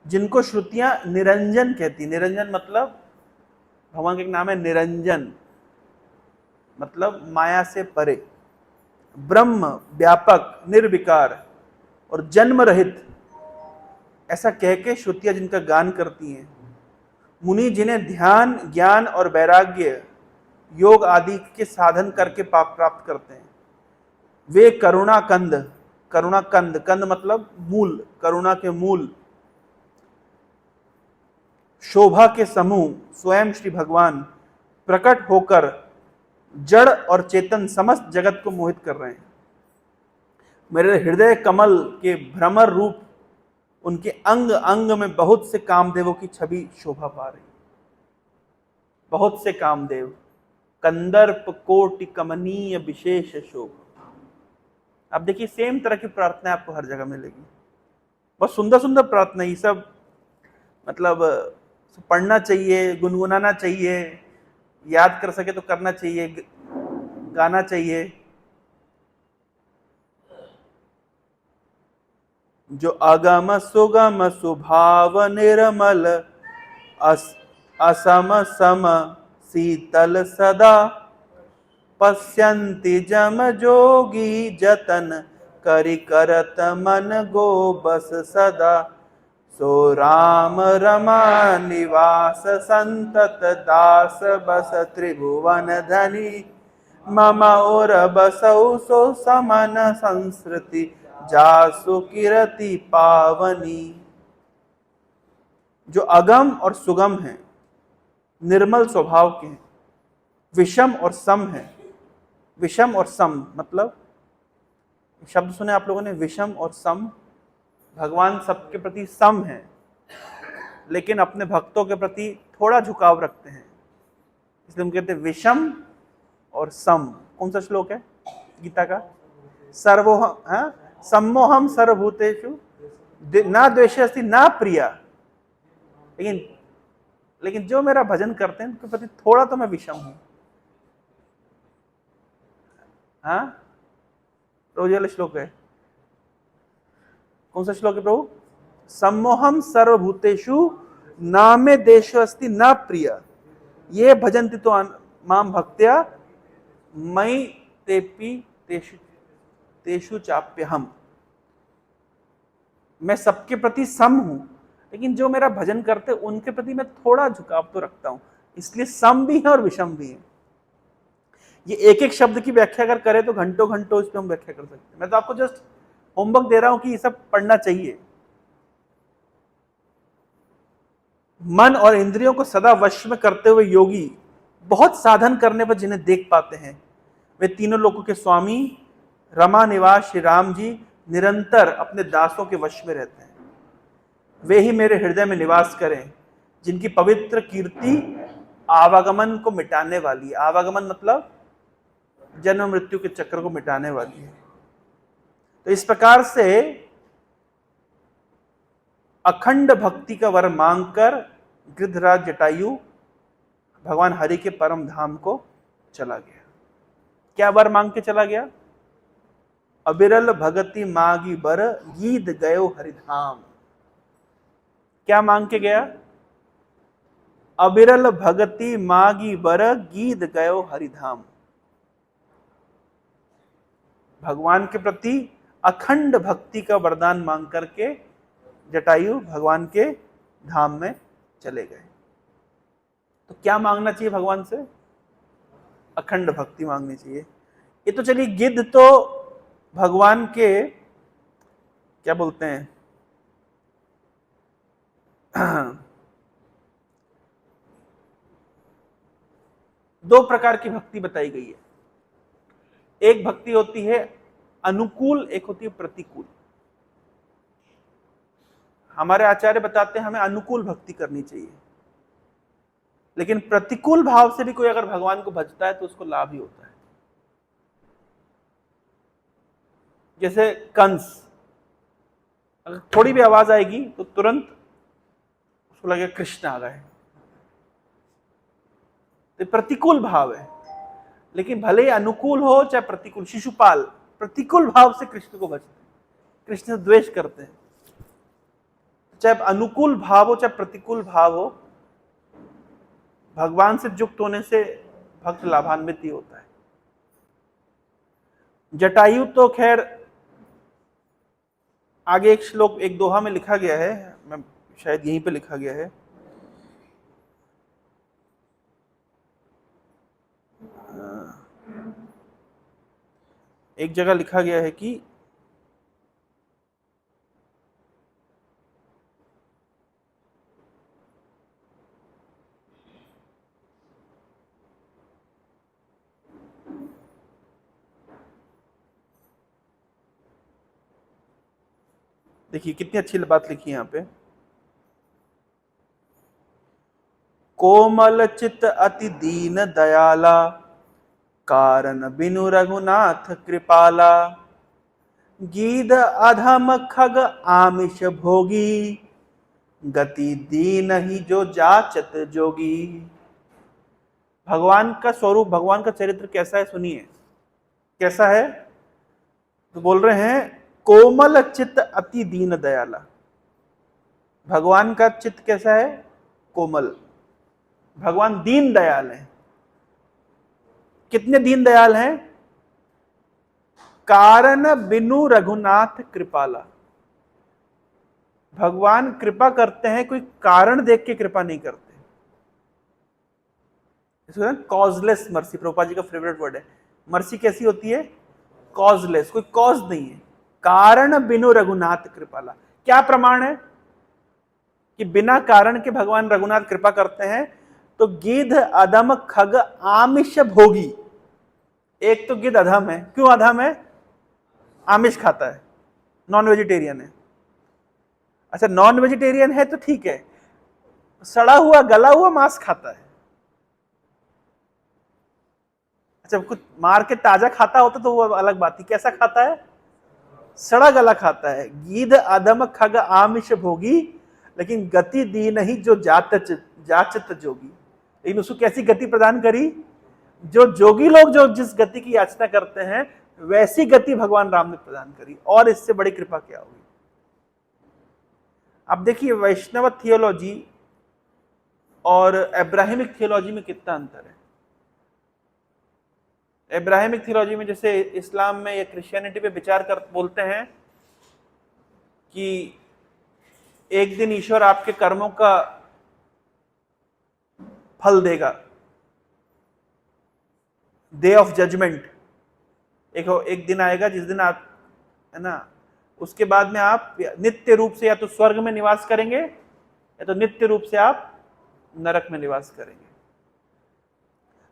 Speaker 1: जिनको श्रुतियां निरंजन कहती, निरंजन मतलब भगवान का एक नाम है निरंजन, मतलब माया से परे, ब्रह्म व्यापक निर्विकार और जन्म रहित, ऐसा कह के श्रुतियां जिनका गान करती हैं, मुनि जिन्हें ध्यान ज्ञान और वैराग्य योग आदि के साधन करके पाप प्राप्त करते हैं, वे करुणा कंद, करुणा कंद, कंद मतलब मूल, करुणा के मूल, शोभा के समूह स्वयं श्री भगवान प्रकट होकर जड़ और चेतन समस्त जगत को मोहित कर रहे हैं। मेरे हृदय कमल के भ्रमर रूप उनके अंग अंग में बहुत से कामदेवों की छवि शोभा पा रही, बहुत से कामदेव, कंदर्प कोटि कमनीय विशेष शोभा। अब देखिए सेम तरह की प्रार्थना आपको हर जगह मिलेगी, बहुत सुंदर सुंदर प्रार्थना, ये सब मतलब पढ़ना चाहिए, गुनगुनाना चाहिए, याद कर सके तो करना चाहिए, गाना चाहिए। जो अगम सुगम सुभाव निर्मल असम सम शीतल सदा, पश्यन्ति जम जोगी जतन करि करत मन गो बस सदा, सो राम रमा निवास संतत दास बस त्रिभुवन धनी, मम और बसौ सो समन संस्कृति जासु किरति पावनी। जो अगम और सुगम हैं, निर्मल स्वभाव के हैं, विषम और सम हैं। विषम और सम मतलब शब्द सुने आप लोगों ने, विषम और सम। भगवान सबके प्रति सम है, लेकिन अपने भक्तों के प्रति थोड़ा झुकाव रखते हैं, इसलिए हम कहते हैं विषम और सम। कौन सा श्लोक है गीता का? सर्वोहम सम्मोहम सर्वभूतेषु ना द्वेषस्ति ना प्रिया। लेकिन जो मेरा भजन करते हैं उनके प्रति थोड़ा तो मैं विषम हूं। हाँ, रोज वाला श्लोक है, कौन सा श्लोक है प्रभु? सम्मोहम सर्वभूतेषु नामे देशो अस्ति न प्रिय, ये भजन्ति तो माम भक्त्या मयि तेपि तेषु चाप्यहम। मैं सबके प्रति सम हूं, लेकिन जो मेरा भजन करते उनके प्रति मैं थोड़ा झुकाव तो रखता हूं, इसलिए सम भी है और विषम भी है। ये एक एक शब्द की व्याख्या अगर करें तो घंटों घंटों इस पर हम व्याख्या कर सकते हैं। मैं तो आपको जस्ट होमवर्क दे रहा हूं कि ये सब पढ़ना चाहिए। मन और इंद्रियों को सदा वश में करते हुए योगी बहुत साधन करने पर जिन्हें देख पाते हैं, वे तीनों लोगों के स्वामी रमा निवास श्री राम जी निरंतर अपने दासों के वश में रहते हैं। वे ही मेरे हृदय में निवास करें, जिनकी पवित्र कीर्ति आवागमन को मिटाने वाली। आवागमन मतलब जन्म मृत्यु के चक्र को मिटाने वाली है। तो इस प्रकार से अखंड भक्ति का वर मांगकर गिद्धराज जटायु भगवान हरि के परम धाम को चला गया। क्या वर मांग के चला गया? अबिरल भगति मागी बर गीत गयो हरिधाम। क्या मांग के गया? अबिरल भगति मागी बर गीत गयो हरिधाम। भगवान के प्रति अखंड भक्ति का वरदान मांग करके जटायु भगवान के धाम में चले गए। तो क्या मांगना चाहिए भगवान से? अखंड भक्ति मांगनी चाहिए। ये तो चलिए, गिद्ध तो भगवान के क्या बोलते हैं, दो प्रकार की भक्ति बताई गई है। एक भक्ति होती है अनुकूल, एक होती है प्रतिकूल। हमारे आचार्य बताते हैं हमें अनुकूल भक्ति करनी चाहिए, लेकिन प्रतिकूल भाव से भी कोई अगर भगवान को भजता है तो उसको लाभ ही होता है। जैसे कंस, अगर थोड़ी भी आवाज आएगी तो तुरंत उसको लगेगा कृष्ण आ गए। तो प्रतिकूल भाव है, लेकिन भले ही अनुकूल हो चाहे प्रतिकूल। शिशुपाल प्रतिकूल भाव से कृष्ण को भजते हैं, कृष्ण से द्वेष करते हैं। चाहे अनुकूल भाव हो चाहे प्रतिकूल भाव हो, भगवान से युक्त होने से भक्त लाभान्वित ही होता है। जटायु तो खैर आगे एक श्लोक, एक दोहा में लिखा गया है, मैं शायद यहीं पे लिखा गया है। एक जगह लिखा गया है कि देखिए कितनी अच्छी बात लिखी है यहां पे। कोमल चित अति दीन दयाला, कारण बिनु रघुनाथ कृपाला। गीध अधम खग आमिष भोगी, गति दीन ही जो जाचत जोगी। भगवान का स्वरूप, भगवान का चरित्र कैसा है सुनिए। कैसा है? तो बोल रहे हैं कोमल चित्त अति दीन दयाला। भगवान का चित्त कैसा है? कोमल। भगवान दीन दयाल है। कितने दीन दयाल हैं? कारण बिनु रघुनाथ कृपाला। भगवान कृपा करते हैं, कोई कारण देख के कृपा नहीं करते। इसको कॉजलेस मर्सी, प्रभुपाद जी का फेवरेट वर्ड है। मर्सी कैसी होती है? कॉजलेस, कोई कॉज नहीं है। कारण बिनु रघुनाथ कृपाला। क्या प्रमाण है कि बिना कारण के भगवान रघुनाथ कृपा करते हैं? तो गिद्ध अधम खग आमिष भोगी। एक तो गिद्ध अधम है। क्यों अधम है? आमिष खाता है, नॉन वेजिटेरियन है। अच्छा, नॉन वेजिटेरियन है तो ठीक है, सड़ा हुआ गला हुआ मांस खाता है। अच्छा, कुछ मार के ताजा खाता होता तो वो अलग बात थी। कैसा खाता है? सड़ा गला खाता है। गिद्ध अधम खग आमिष भोगी, लेकिन गति दी नहीं जो जाचत जोगी। लेकिन उसको कैसी गति प्रदान करी? जो जोगी लोग जो जिस गति की याचना करते हैं, वैसी गति भगवान राम ने प्रदान करी। और इससे बड़ी कृपा क्या होगी? अब देखिए, वैष्णव थियोलॉजी और अब्राहमिक थियोलॉजी में कितना अंतर है। अब्राहमिक थियोलॉजी में, जैसे इस्लाम में या क्रिश्चियनिटी पे विचार कर बोलते हैं कि एक दिन ईश्वर आपके कर्मों का फल देगा। डे ऑफ जजमेंट, एक दिन आएगा जिस दिन आप, है ना, उसके बाद में आप नित्य रूप से या तो स्वर्ग में निवास करेंगे या तो नित्य रूप से आप नरक में निवास करेंगे।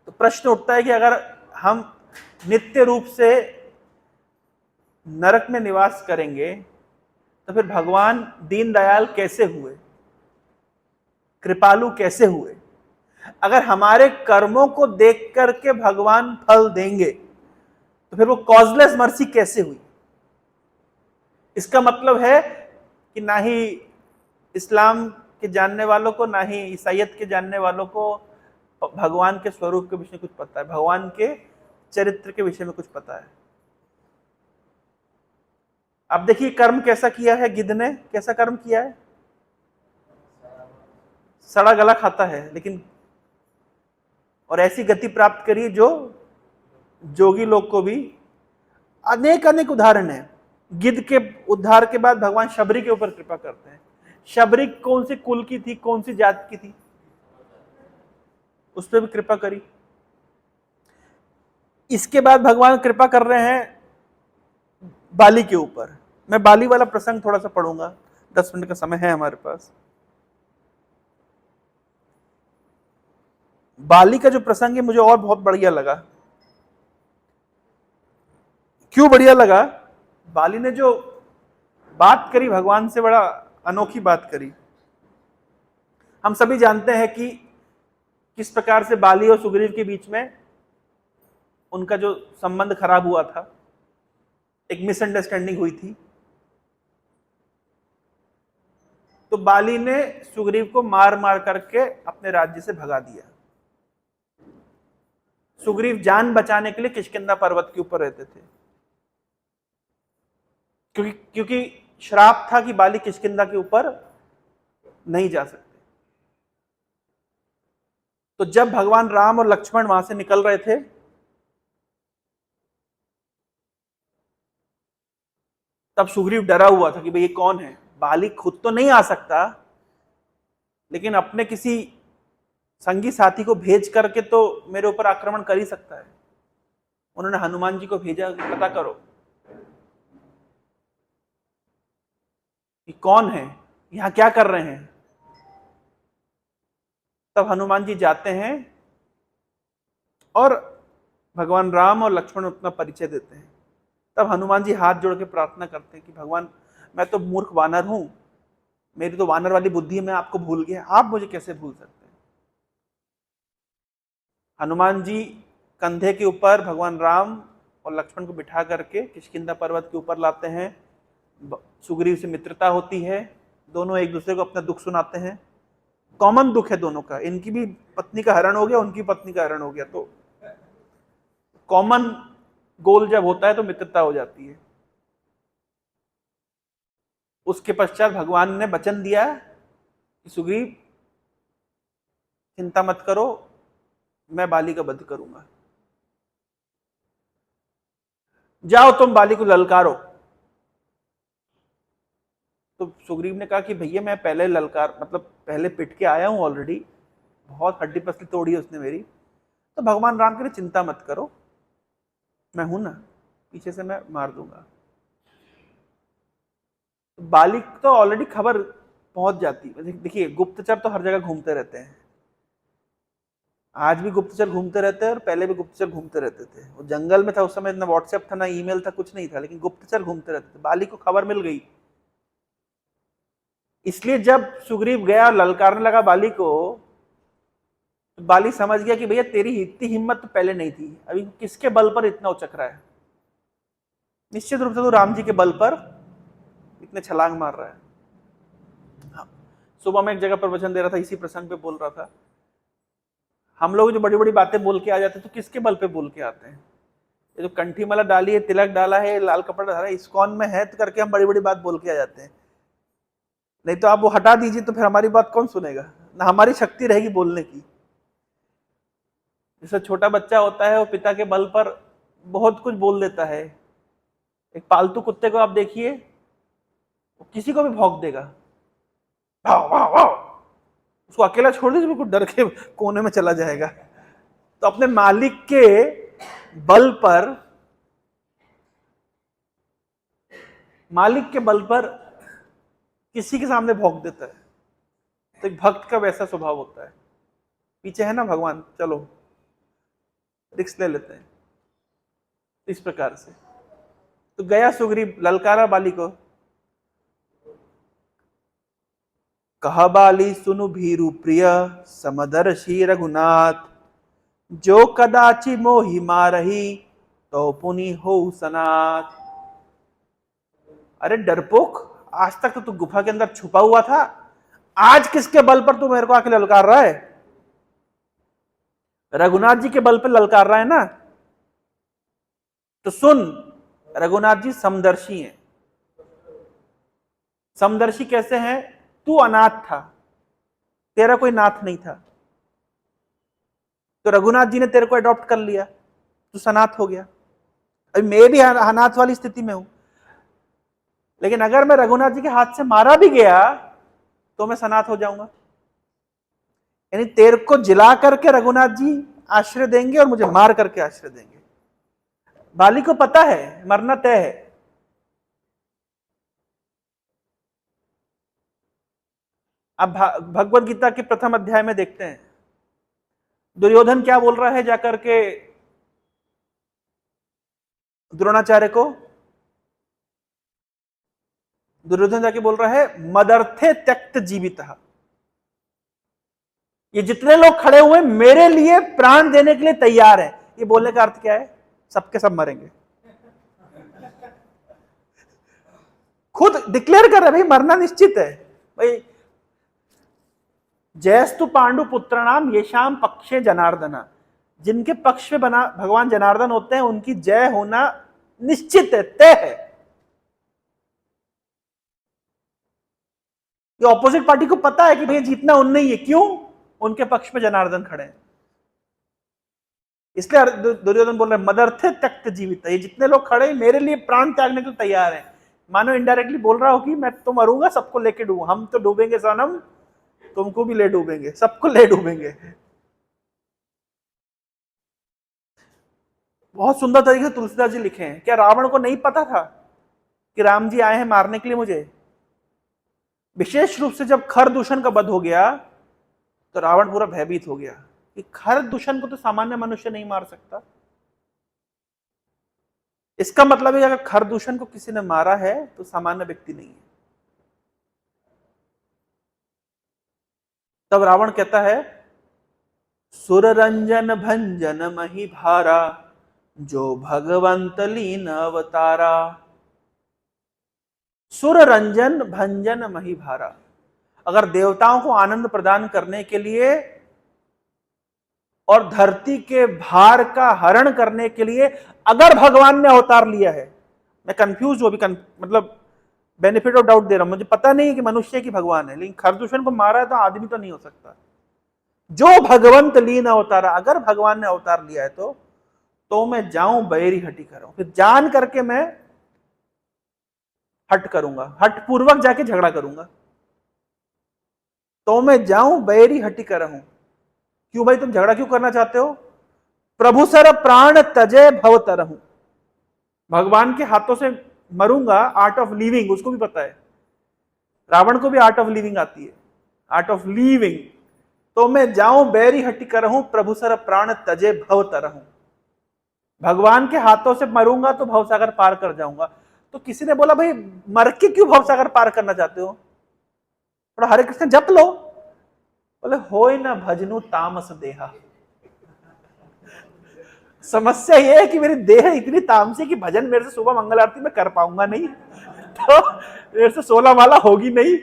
Speaker 1: तो प्रश्न उठता है कि अगर हम नित्य रूप से नरक में निवास करेंगे तो फिर भगवान दीनदयाल कैसे हुए, कृपालु कैसे हुए? अगर हमारे कर्मों को देख करके भगवान फल देंगे तो फिर वो कॉजलेस मर्सी कैसे हुई? इसका मतलब है कि ना ही इस्लाम के जानने वालों को, ना ही ईसाइयत के जानने वालों को भगवान के स्वरूप के विषय में कुछ पता है, भगवान के चरित्र के विषय में कुछ पता है। अब देखिए कर्म कैसा किया है गिद्ध ने, कैसा कर्म किया है? सड़ा गला खाता है, लेकिन और ऐसी गति प्राप्त करी जो जोगी लोग को भी। अनेक अनेक उदाहरण है। गिद्ध के उद्धार के बाद भगवान शबरी के ऊपर कृपा करते हैं। शबरी कौन सी कुल की थी, कौन सी जात की थी, उस पर भी कृपा करी। इसके बाद भगवान कृपा कर रहे हैं बाली के ऊपर। मैं बाली वाला प्रसंग थोड़ा सा पढ़ूंगा, 10 मिनट का समय है हमारे पास। बाली का जो प्रसंग है मुझे और बहुत बढ़िया लगा। क्यों बढ़िया लगा? बाली ने जो बात करी भगवान से, बड़ा अनोखी बात करी। हम सभी जानते हैं कि किस प्रकार से बाली और सुग्रीव के बीच में उनका जो संबंध खराब हुआ था, एक मिसअंडरस्टैंडिंग हुई थी। तो बाली ने सुग्रीव को मार मार करके अपने राज्य से भगा दिया। सुग्रीव जान बचाने के लिए किष्किंधा पर्वत के ऊपर रहते थे, क्योंकि श्राप था कि बाली किष्किंधा के ऊपर नहीं जा सकते। तो जब भगवान राम और लक्ष्मण वहां से निकल रहे थे, तब सुग्रीव डरा हुआ था कि भाई ये कौन है? बाली खुद तो नहीं आ सकता, लेकिन अपने किसी संगी साथी को भेज करके तो मेरे ऊपर आक्रमण कर ही सकता है। उन्होंने हनुमान जी को भेजा कि पता करो कि कौन है, यहां क्या कर रहे हैं। तब हनुमान जी जाते हैं और भगवान राम और लक्ष्मण अपना परिचय देते हैं। तब हनुमान जी हाथ जोड़ के प्रार्थना करते हैं कि भगवान, मैं तो मूर्ख वानर हूं, मेरी तो वानर वाली बुद्धि है, मैं आपको भूल गया, आप मुझे कैसे भूल सकते हैं? हनुमान जी कंधे के ऊपर भगवान राम और लक्ष्मण को बिठा करके किष्किंधा पर्वत के ऊपर लाते हैं। सुग्रीव से मित्रता होती है, दोनों एक दूसरे को अपना दुख सुनाते हैं। कॉमन दुख है दोनों का, इनकी भी पत्नी का हरण हो गया, उनकी पत्नी का हरण हो गया, तो कॉमन गोल जब होता है तो मित्रता हो जाती है। उसके पश्चात भगवान ने वचन दिया कि सुग्रीव चिंता मत करो, मैं बाली का वध करूंगा, जाओ तुम बाली को ललकारो। तो सुग्रीव ने कहा कि भैया मैं पहले पहले पिट के आया हूं ऑलरेडी, बहुत हड्डी पसली तोड़ी है उसने मेरी। तो भगवान राम कह रहे चिंता मत करो, मैं हूं ना, पीछे से मैं मार दूंगा। बाली तो ऑलरेडी खबर पहुंच जाती है। देखिए गुप्तचर तो हर जगह घूमते रहते हैं, आज भी गुप्तचर घूमते रहते हैं और पहले भी गुप्तचर घूमते रहते थे। वो जंगल में था उस समय, ना व्हाट्सएप था, ना ईमेल था, कुछ नहीं था, लेकिन गुप्तचर घूमते रहते थे। बाली को खबर मिल गई, इसलिए जब सुग्रीव गया ललकारने लगा बाली को, तो बाली समझ गया कि भैया तेरी इतनी हिम्मत तो पहले नहीं थी, अभी किसके बल पर इतना उचक रहा है? निश्चित रूप से तो राम जी के बल पर इतने छलांग मार रहा है। हाँ, सुबह में एक जगह पर वचन दे रहा था, इसी प्रसंग पे बोल रहा था, हम लोग जो बड़ी बड़ी बातें बोल के आ जाते हैं तो किसके बल पे बोल के आते हैं? ये जो कंठी माला डाली है, तिलक डाला है, लाल कपड़ा डाला है, इस्कॉन में है, तो करके हम बड़ी बड़ी बात बोल के आ जाते हैं। नहीं तो आप वो हटा दीजिए तो फिर हमारी बात कौन सुनेगा? ना हमारी शक्ति रहेगी बोलने की। जैसे छोटा बच्चा होता है, वो पिता के बल पर बहुत कुछ बोल देता है। एक पालतू कुत्ते को आप देखिए, वो किसी को भी भौंक देगा, भाव भाव भाव, उसको अकेला छोड़ दीजिए, बिल्कुल डर के कोने में चला जाएगा। तो अपने मालिक के बल पर, मालिक के बल पर किसी के सामने भोंक देता है, तो एक भक्त का वैसा स्वभाव होता है, पीछे है ना भगवान, चलो रिस्क ले लेते हैं, इस प्रकार से। तो गया सुग्रीव, ललकारा बाली को, कहा बाली सुनु भीरु प्रिय, समदर्शी रघुनाथ, जो कदाचि मोहि मारही, तो पुनि हो सनाथ। अरे डरपोक, आज तक तो तू गुफा के अंदर छुपा हुआ था, आज किसके बल पर तू मेरे को आके ललकार रहा है? रघुनाथ जी के बल पर ललकार रहा है ना? तो सुन, रघुनाथ जी समदर्शी हैं। समदर्शी कैसे हैं? तू अनाथ था, तेरा कोई नाथ नहीं था, तो रघुनाथ जी ने तेरे को अडॉप्ट कर लिया, तू सनाथ हो गया। अभी मैं भी अनाथ वाली स्थिति में हूं, लेकिन अगर मैं रघुनाथ जी के हाथ से मारा भी गया तो मैं सनाथ हो जाऊंगा। यानी तेरे को जिला करके रघुनाथ जी आश्रय देंगे और मुझे मार करके आश्रय देंगे। बाली को पता है मरना तय है। अब भगवत गीता के प्रथम अध्याय में देखते हैं दुर्योधन क्या बोल रहा है जाकर के द्रोणाचार्य को। दुर्योधन जाके बोल रहा है मदर्थे त्यक्त जीवित, ये जितने लोग खड़े हुए मेरे लिए प्राण देने के लिए तैयार है। ये बोलने का अर्थ क्या है? सबके सब मरेंगे। खुद डिक्लेयर कर रहे भाई मरना निश्चित है भाई। जयस्तु पांडु पुत्रणाम येषाम पक्षे जनार्दना, जिनके पक्ष में बना भगवान जनार्दन होते हैं उनकी जय होना निश्चित है, तय है। ये ऑपोजिट पार्टी को पता है कि भैया जीतना उनने ही है। क्यों? उनके पक्ष में जनार्दन खड़े हैं। इसलिए दुर्योधन बोल रहे मदर्थे त्यक्त जीवित, ये जितने लोग खड़े मेरे लिए प्राण त्यागने के लिए तैयार हैं। मानो इनडायरेक्टली बोल रहा हो कि मैं तो मरूंगा, सबको लेके डूबूंगा, हम तो डूबेंगे सनम, तुमको भी ले डूबेंगे, सबको ले डूबेंगे। बहुत सुंदर तरीके से तुलसीदास जी लिखे हैं। क्या रावण को नहीं पता था कि राम जी आए हैं मारने के लिए मुझे? विशेष रूप से जब खर दूषण का वध हो गया तो रावण पूरा भयभीत हो गया कि खर दूषण को तो सामान्य मनुष्य नहीं मार सकता। इसका मतलब है अगर खर दूषण को किसी ने मारा है तो सामान्य व्यक्ति नहीं है। तब रावण कहता है सुर रंजन भंजन मही भारा, जो भगवंत लीन अवतारा। सुर रंजन भंजन मही भारा, अगर देवताओं को आनंद प्रदान करने के लिए और धरती के भार का हरण करने के लिए अगर भगवान ने अवतार लिया है, मैं कंफ्यूज हूं अभी, मतलब बेनिफिट ऑफ डाउट दे रहा हूं, मुझे पता नहीं है कि मनुष्य की भगवान है, लेकिन खरदूषण को मारा है तो आदमी तो नहीं हो सकता। जो भगवंत लीन अवतारा, अगर भगवान ने अवतार लिया है तो मैं जाऊं बैरी हटी करूं, फिर जान करके मैं हट करूंगा, हट पूर्वक जाके झगड़ा करूंगा। तो मैं जाऊं बैरी हटी कर रहूं। क्यों भाई, तुम झगड़ा क्यों करना चाहते हो? प्रभु सर प्राण तजय भव तरहूं, भगवान के हाथों से मरूंगा। आर्ट ऑफ लिविंग उसको भी पता है, रावण को भी आर्ट ऑफ लिविंग आती है, आर्ट ऑफ लिविंग। तो मैं जाऊं बैरी हटी कर रहूं, प्रभु सर प्राण तजय भव तरहूं, भगवान के हाथों से मरूंगा तो भवसागर पार कर जाऊंगा। तो किसी ने बोला भाई मर के क्यों भवसागर पार करना चाहते हो? थोड़ा हरे कृष्ण जप लो। बोले होय ना भजनु तामस देहा, समस्या यह है कि मेरी देह इतनी तामसी कि भजन मेरे से सुबह मंगल आरती में कर पाऊंगा नहीं, तो मेरे से 16 माला होगी नहीं।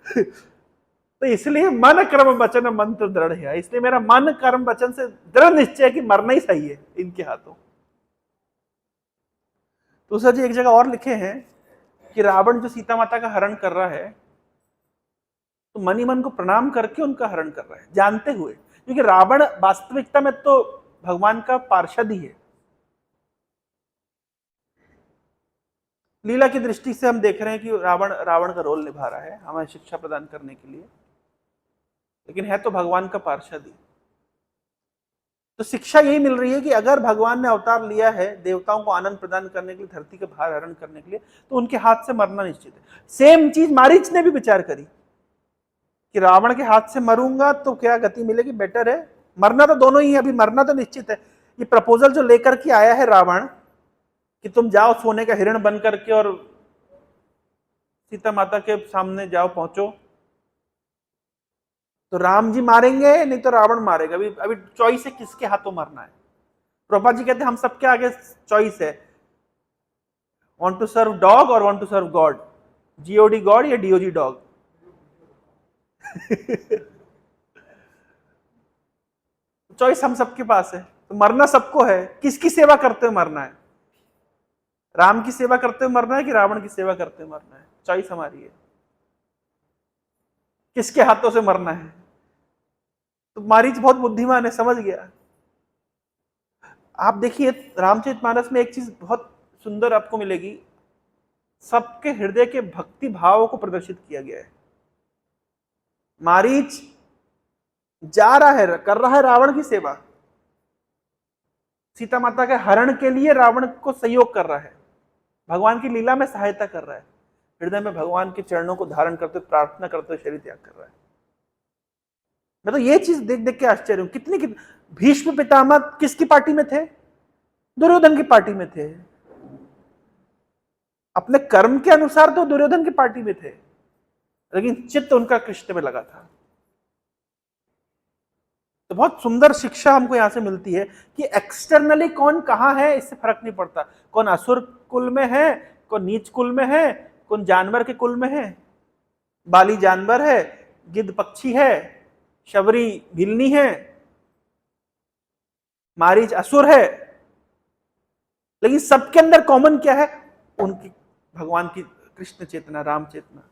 Speaker 1: तो इसलिए मन कर्म वचन मंत्र दृढ़ है, इसलिए मेरा मन कर्म वचन से दृढ़ निश्चय कि मरना ही सही है इनके हाथों। तुलसी जी एक जगह और लिखे हैं कि रावण जो सीता माता का हरण कर रहा है तो मनी मन को प्रणाम करके उनका हरण कर रहा है, जानते हुए, क्योंकि रावण वास्तविकता में तो भगवान का पार्षद ही है। लीला की दृष्टि से हम देख रहे हैं कि रावण का रोल निभा रहा है हमें शिक्षा प्रदान करने के लिए, लेकिन है तो भगवान का पार्षद ही। तो शिक्षा यही मिल रही है कि अगर भगवान ने अवतार लिया है देवताओं को आनंद प्रदान करने के लिए, धरती के भार हरण करने के लिए, तो उनके हाथ से मरना निश्चित है। सेम चीज मारीच ने भी विचार करी कि रावण के हाथ से मरूंगा तो क्या गति मिलेगी, बेटर है मरना तो दोनों ही है, अभी मरना तो निश्चित है। ये प्रपोजल जो लेकर के आया है रावण कि तुम जाओ सोने का हिरण बन करके और सीता माता के सामने जाओ, पहुंचो, तो राम जी मारेंगे नहीं तो रावण मारेगा। अभी अभी चॉइस है किसके हाथों मरना है। प्रभुपाद जी कहते हैं हम सबके आगे चॉइस है, वांट टू सर्व डॉग और want to serve God, G O D God या डीओजी डॉग। चॉइस हम सबके पास है, तो मरना सबको है, किसकी सेवा करते हुए मरना है, राम की सेवा करते हुए मरना है कि रावण की सेवा करते हुए मरना है, चॉइस हमारी है किसके हाथों से मरना है। तो मारीच बहुत बुद्धिमान है, समझ गया। आप देखिए रामचरितमानस में एक चीज बहुत सुंदर आपको मिलेगी, सबके हृदय के भक्ति भाव को प्रदर्शित किया गया है। मारीच जा रहा है, कर रहा है रावण की सेवा, सीता माता के हरण के लिए रावण को सहयोग कर रहा है, भगवान की लीला में सहायता कर रहा है, हृदय में भगवान के चरणों को धारण करते प्रार्थना करते शरीर त्याग कर रहा है। मैं तो ये चीज देख देख के आश्चर्य हूं, कितनी भीष्म पितामह किसकी पार्टी में थे, दुर्योधन की पार्टी में थे, अपने कर्म के अनुसार तो दुर्योधन की पार्टी में थे, लेकिन चित्त उनका कृष्ण में लगा था। तो बहुत सुंदर शिक्षा हमको यहां से मिलती है कि एक्सटर्नली कौन कहां है इससे फर्क नहीं पड़ता, कौन असुर कुल में है, कौन नीच कुल में है, कौन जानवर के कुल में है, बाली जानवर है, गिद्ध पक्षी है, शबरी भिलनी है, मारीच असुर है, लेकिन सबके अंदर कॉमन क्या है, उनकी भगवान की कृष्ण चेतना, राम चेतना।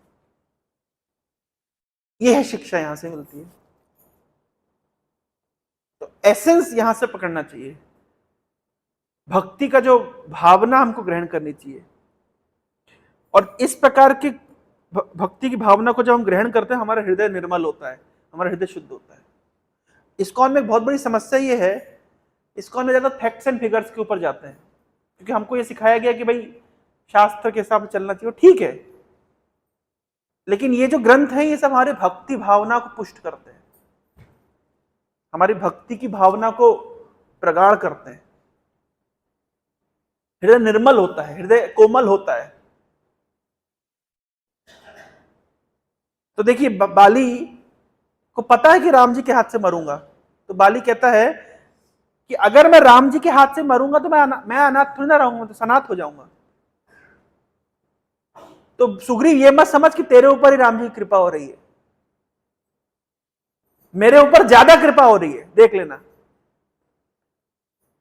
Speaker 1: यह है शिक्षा यहां से मिलती है। तो एसेंस यहां से पकड़ना चाहिए, भक्ति का जो भावना हमको ग्रहण करनी चाहिए, और इस प्रकार की भक्ति की भावना को जब हम ग्रहण करते हैं हमारा हृदय निर्मल होता है, हमारा हृदय शुद्ध होता है। इस्कॉन में एक बहुत बड़ी समस्या ये है, इस्कॉन में ज्यादा फैक्ट्स एंड फिगर्स के ऊपर जाते हैं, क्योंकि हमको ये सिखाया गया कि भाई शास्त्र के हिसाब से चलना चाहिए, ठीक है, लेकिन ये जो ग्रंथ है ये सब हमारे भक्ति भावना को पुष्ट करते हैं, हमारी भक्ति की भावना को प्रगाढ़ करते हैं, हृदय निर्मल होता है, हृदय कोमल होता है। तो देखिए बाली को पता है कि राम जी के हाथ से मरूंगा, तो बाली कहता है कि अगर मैं राम जी के हाथ से मरूंगा तो मैं अनाथ थोड़ी ना रहूंगा, तो सनाथ हो जाऊंगा। तो सुग्रीव ये मत समझ कि तेरे ऊपर ही राम जी की कृपा हो रही है, मेरे ऊपर ज्यादा कृपा हो रही है, देख लेना।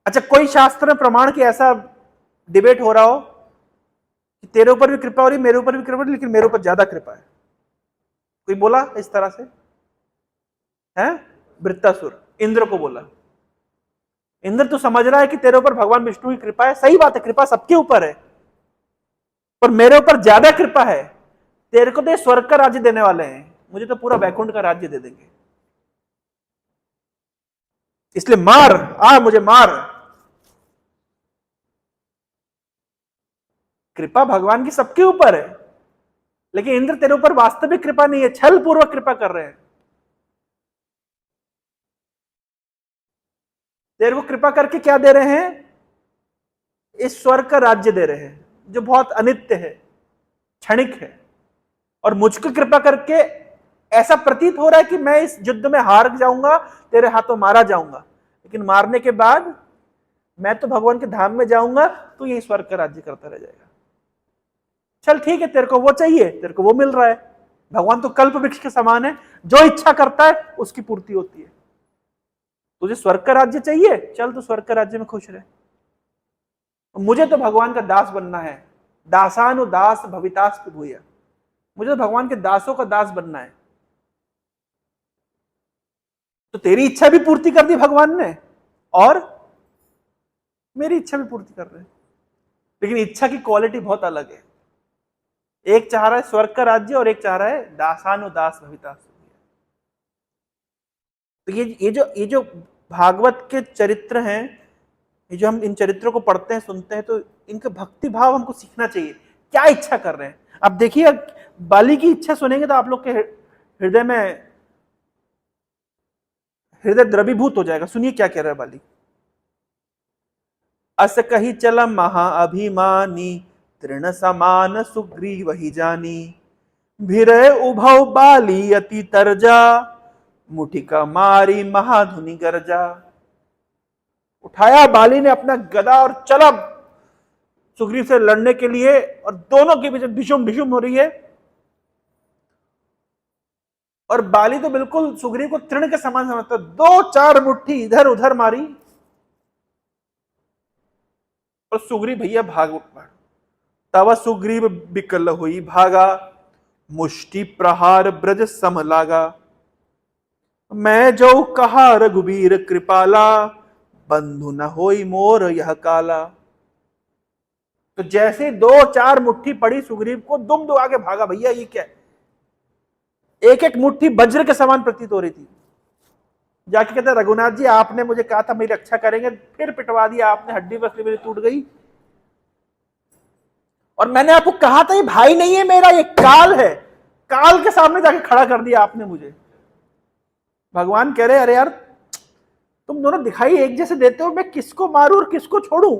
Speaker 1: अच्छा, कोई शास्त्र में प्रमाण की ऐसा डिबेट हो रहा हो कि तेरे ऊपर भी कृपा हो रही है, मेरे ऊपर भी कृपा हो रही है, लेकिन मेरे ऊपर ज्यादा कृपा है, कोई बोला इस तरह से है? वृत्तासुर इंद्र को बोला, इंद्र तो समझ रहा है कि तेरे ऊपर भगवान विष्णु की कृपा है, सही बात है, कृपा सबके ऊपर है, पर मेरे ऊपर ज्यादा कृपा है, तेरे को तो स्वर्ग का राज्य देने वाले हैं, मुझे तो पूरा वैकुंठ का राज्य दे देंगे, इसलिए मार, मुझे मार। कृपा भगवान की सबके ऊपर है, लेकिन इंद्र तेरे ऊपर वास्तविक कृपा नहीं है, छल पूर्वक कृपा कर रहे हैं, तेरे को कृपा करके क्या दे रहे हैं, इस स्वर्ग का राज्य दे रहे हैं जो बहुत अनित्य है, क्षणिक है, और मुझको कृपा करके ऐसा प्रतीत हो रहा है कि मैं इस युद्ध में हार जाऊंगा, तेरे हाथों मारा जाऊंगा, लेकिन मारने के बाद मैं तो भगवान के धाम में जाऊंगा, तो यही स्वर्ग का राज्य करता रह जाएगा। चल ठीक है, तेरे को वो चाहिए, तेरे को वो मिल रहा है, भगवान तो कल्प वृक्ष के समान है, जो इच्छा करता है उसकी पूर्ति होती है। तुझे स्वर्ग का राज्य चाहिए, चल तो स्वर्ग का राज्य में खुश रहे, मुझे तो भगवान का दास बनना है, दासानुदास भवितास भूया, मुझे तो भगवान के दासों का दास बनना है। तो तेरी इच्छा भी पूर्ति कर दी भगवान ने, और मेरी इच्छा भी पूर्ति कर रहे हैं, लेकिन इच्छा की क्वालिटी बहुत अलग है, एक चाह रहा है स्वर्ग का राज्य और एक चाह रहा है दासानुदास भवितास। तो ये जो भागवत के चरित्र हैं, ये जो हम इन चरित्रों को पढ़ते हैं सुनते हैं, तो इनका भक्ति भाव हमको सीखना चाहिए, क्या इच्छा कर रहे हैं। अब देखिए, बाली की इच्छा सुनेंगे तो आप लोग के हृदय में हृदय द्रवीभूत हो जाएगा। सुनिए क्या कह रहा है बाली। अस कही चल महाअभिमानी, तृण समान सुग्रीव ही जानी, भिरय उभव बाली अति तरजा, मुठिका मारी महाधुनि गर्जा। उठाया बाली ने अपना गदा और चला सुग्रीव से लड़ने के लिए, और दोनों के बीच भीषुम भीषुम हो रही है। और बाली तो बिल्कुल सुग्रीव को तृण के समान समझता, 2-4 मुट्ठी इधर उधर मारी और सुग्रीव भैया भाग उठा। तब सुग्रीव बिकल हुई भागा, मुष्टि प्रहार ब्रज सम लागा, मैं जो कहा रघुबीर कृपाला, बंधु न होई मोर यह काला। तो जैसे 2-4 मुट्ठी पड़ी सुग्रीव को, दुम दो आगे भागा। भैया ये क्या है, एक एक मुट्ठी वज्र के समान प्रतीत हो रही थी। जाके कहते रघुनाथ जी, आपने मुझे कहा था मेरी रक्षा करेंगे, फिर पिटवा दिया आपने, हड्डी बसली मेरी टूट गई। और मैंने आपको कहा था ये भाई नहीं है मेरा, ये काल है, काल के सामने जाके खड़ा कर दिया आपने मुझे। भगवान कह रहे अरे यार, तुम दोनों दिखाई एक जैसे देते हो, मैं किसको मारूं और किसको छोड़ूं।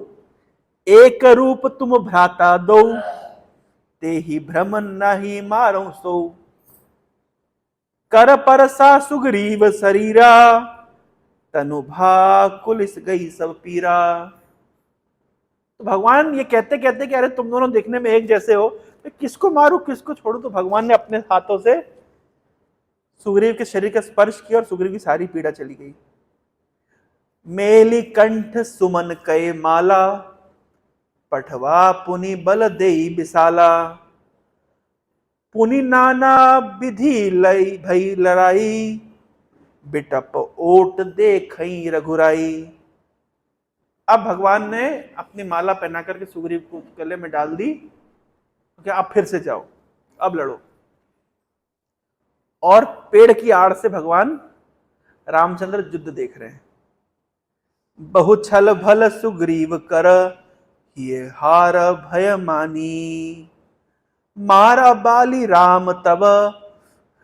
Speaker 1: एक रूप तुम भ्राता दो, ते ही भ्रम नहीं मारो सो, कर परसा सुग्रीव शरीरा, तनु भा कुलिस गई सब पीरा। तो भगवान ये कहते कहते कि अरे तुम दोनों देखने में एक जैसे हो, मैं किसको मारूं किसको छोड़ूं। तो भगवान ने अपने हाथों से सुग्रीव के शरीर का स्पर्श किया और सुग्रीव की सारी पीड़ा चली गई। मेली कंठ सुमन कय माला, पठवा पुनि बल देई विशाला, पुनि नाना विधि लई भई लड़ाई, बिटप ओट देखई रघुराई। अब भगवान ने अपनी माला पहना करके सुग्रीव को गले में डाल दी कि आप फिर से जाओ, अब लड़ो। और पेड़ की आड़ से भगवान रामचंद्र युद्ध देख रहे हैं। बहु छल भल सुग्रीव कर, ये हार भय मानी, मारा बाली राम तब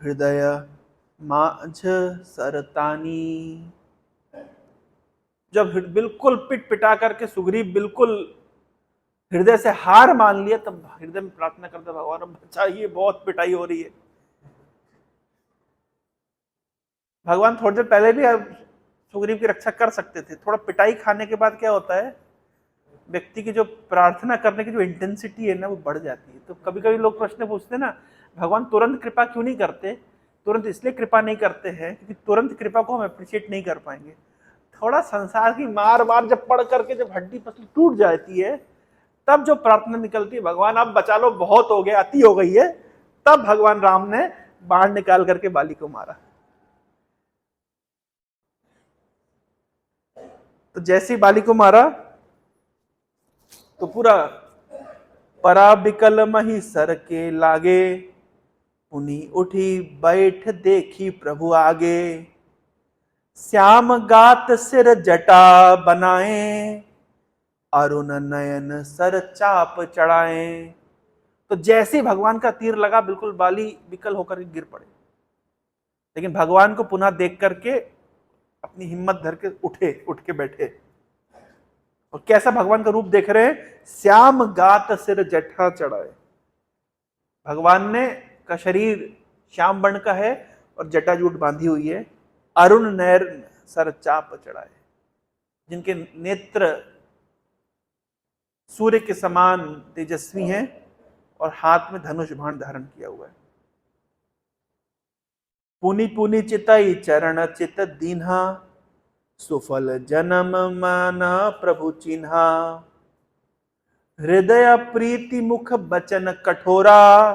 Speaker 1: हृदय माझ सरतानी। जब बिल्कुल पिट पिटा करके सुग्रीव बिल्कुल हृदय से हार मान लिया, तब हृदय में प्रार्थना करता भगवान बचाइए, बहुत पिटाई हो रही है। भगवान थोड़ी देर पहले भी सुग्रीव की रक्षा कर सकते थे। थोड़ा पिटाई खाने के बाद क्या होता है, व्यक्ति की जो प्रार्थना करने की जो इंटेंसिटी है ना, वो बढ़ जाती है। तो कभी कभी लोग प्रश्न पूछते हैं ना, भगवान तुरंत कृपा क्यों नहीं करते। तुरंत इसलिए कृपा नहीं करते हैं क्योंकि तुरंत कृपा को हम अप्रिशिएट नहीं कर पाएंगे। थोड़ा संसार की मार मार जब पढ़ करके जब हड्डी पसली टूट जाती है, तब जो प्रार्थना निकलती है, भगवान आप बचा लो, बहुत हो गया, अति हो गई है, तब भगवान राम ने बाण निकाल करके बाली को मारा। तो जैसे ही बाली को मारा तो पूरा परा बिकल मही सर के लागे, पुनि उठी बैठ देखी प्रभु आगे, श्याम गात सिर जटा बनाए, अरुण नयन सर चाप चढ़ाए। तो जैसे भगवान का तीर लगा, बिल्कुल बाली विकल होकर गिर पड़े, लेकिन भगवान को पुनः देख करके अपनी हिम्मत धर के उठ के बैठे। और कैसा भगवान का रूप देख रहे हैं, श्याम गात सिर जटा चढ़ाए। भगवान ने का शरीर श्याम वर्ण का है और जटाजूट बांधी हुई है। अरुण नयन सर चाप चढ़ाए, जिनके नेत्र सूर्य के समान तेजस्वी हैं और हाथ में धनुष बाण धारण किया हुआ है। पुनि पुनि चितई चरण चित दीन्हा, सुफल जन्म माना प्रभु चिन्हा, हृदय प्रीति मुख बचन कठोरा,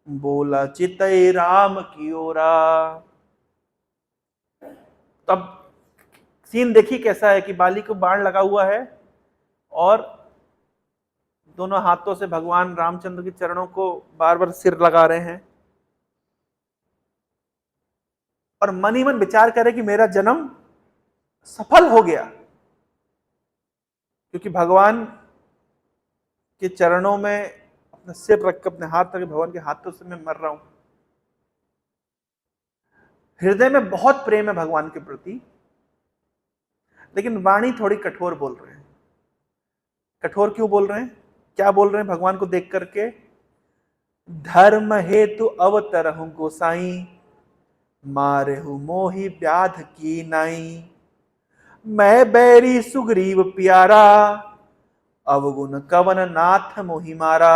Speaker 1: बोला चितई राम की ओरा। तब सीन देखिए कैसा है कि बाली को बाण लगा हुआ है और दोनों हाथों से भगवान रामचंद्र के चरणों को बार बार सिर लगा रहे हैं और मन ही मन विचार करे कि मेरा जन्म सफल हो गया, क्योंकि भगवान के चरणों में अपना सिर रख कर, अपने हाथ रख, भगवान के हाथों से मैं मर रहा हूं। हृदय में बहुत प्रेम है भगवान के प्रति, लेकिन वाणी थोड़ी कठोर बोल रहे हैं। कठोर क्यों बोल रहे हैं? क्या बोल रहे हैं भगवान को देख करके? धर्म हेतु अवतरहु गोसाई, मारेहु मोहि व्याध की नाई। मैं बैरी सुग्रीव प्यारा, अवगुण कवन नाथ मोहि मारा।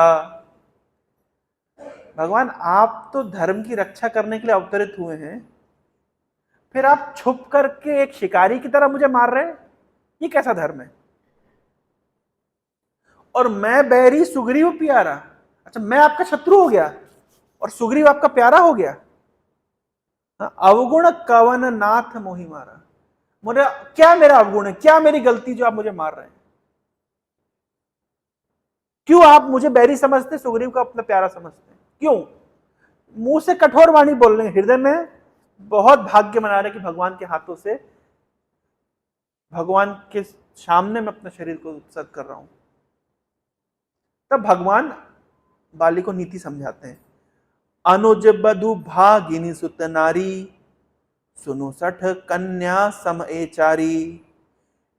Speaker 1: भगवान, आप तो धर्म की रक्षा करने के लिए अवतरित हुए हैं, फिर आप छुप करके एक शिकारी की तरह मुझे मार रहे हैं? ये कैसा धर्म है? और मैं बैरी सुग्रीव प्यारा, अच्छा मैं आपका शत्रु हो गया और सुग्रीव आपका प्यारा हो गया? अवगुण कवन नाथ मोहि मारा। मुझे क्या, मेरा अवगुण है क्या, मेरी गलती जो आप मुझे मार रहे हैं? क्यों आप मुझे बैरी समझते, सुग्रीव को अपना प्यारा समझते? क्यों? मुंह से कठोर वाणी बोल रहे हैं, हृदय में बहुत भाग्य मना रहे कि भगवान के हाथों से, भगवान के सामने मैं अपने शरीर को उत्सर्ग कर रहा हूं। तब भगवान बाली को नीति समझाते हैं। अनुज बधु भागिनी सुत नारी, सुनो सठ कन्या सम एचारी।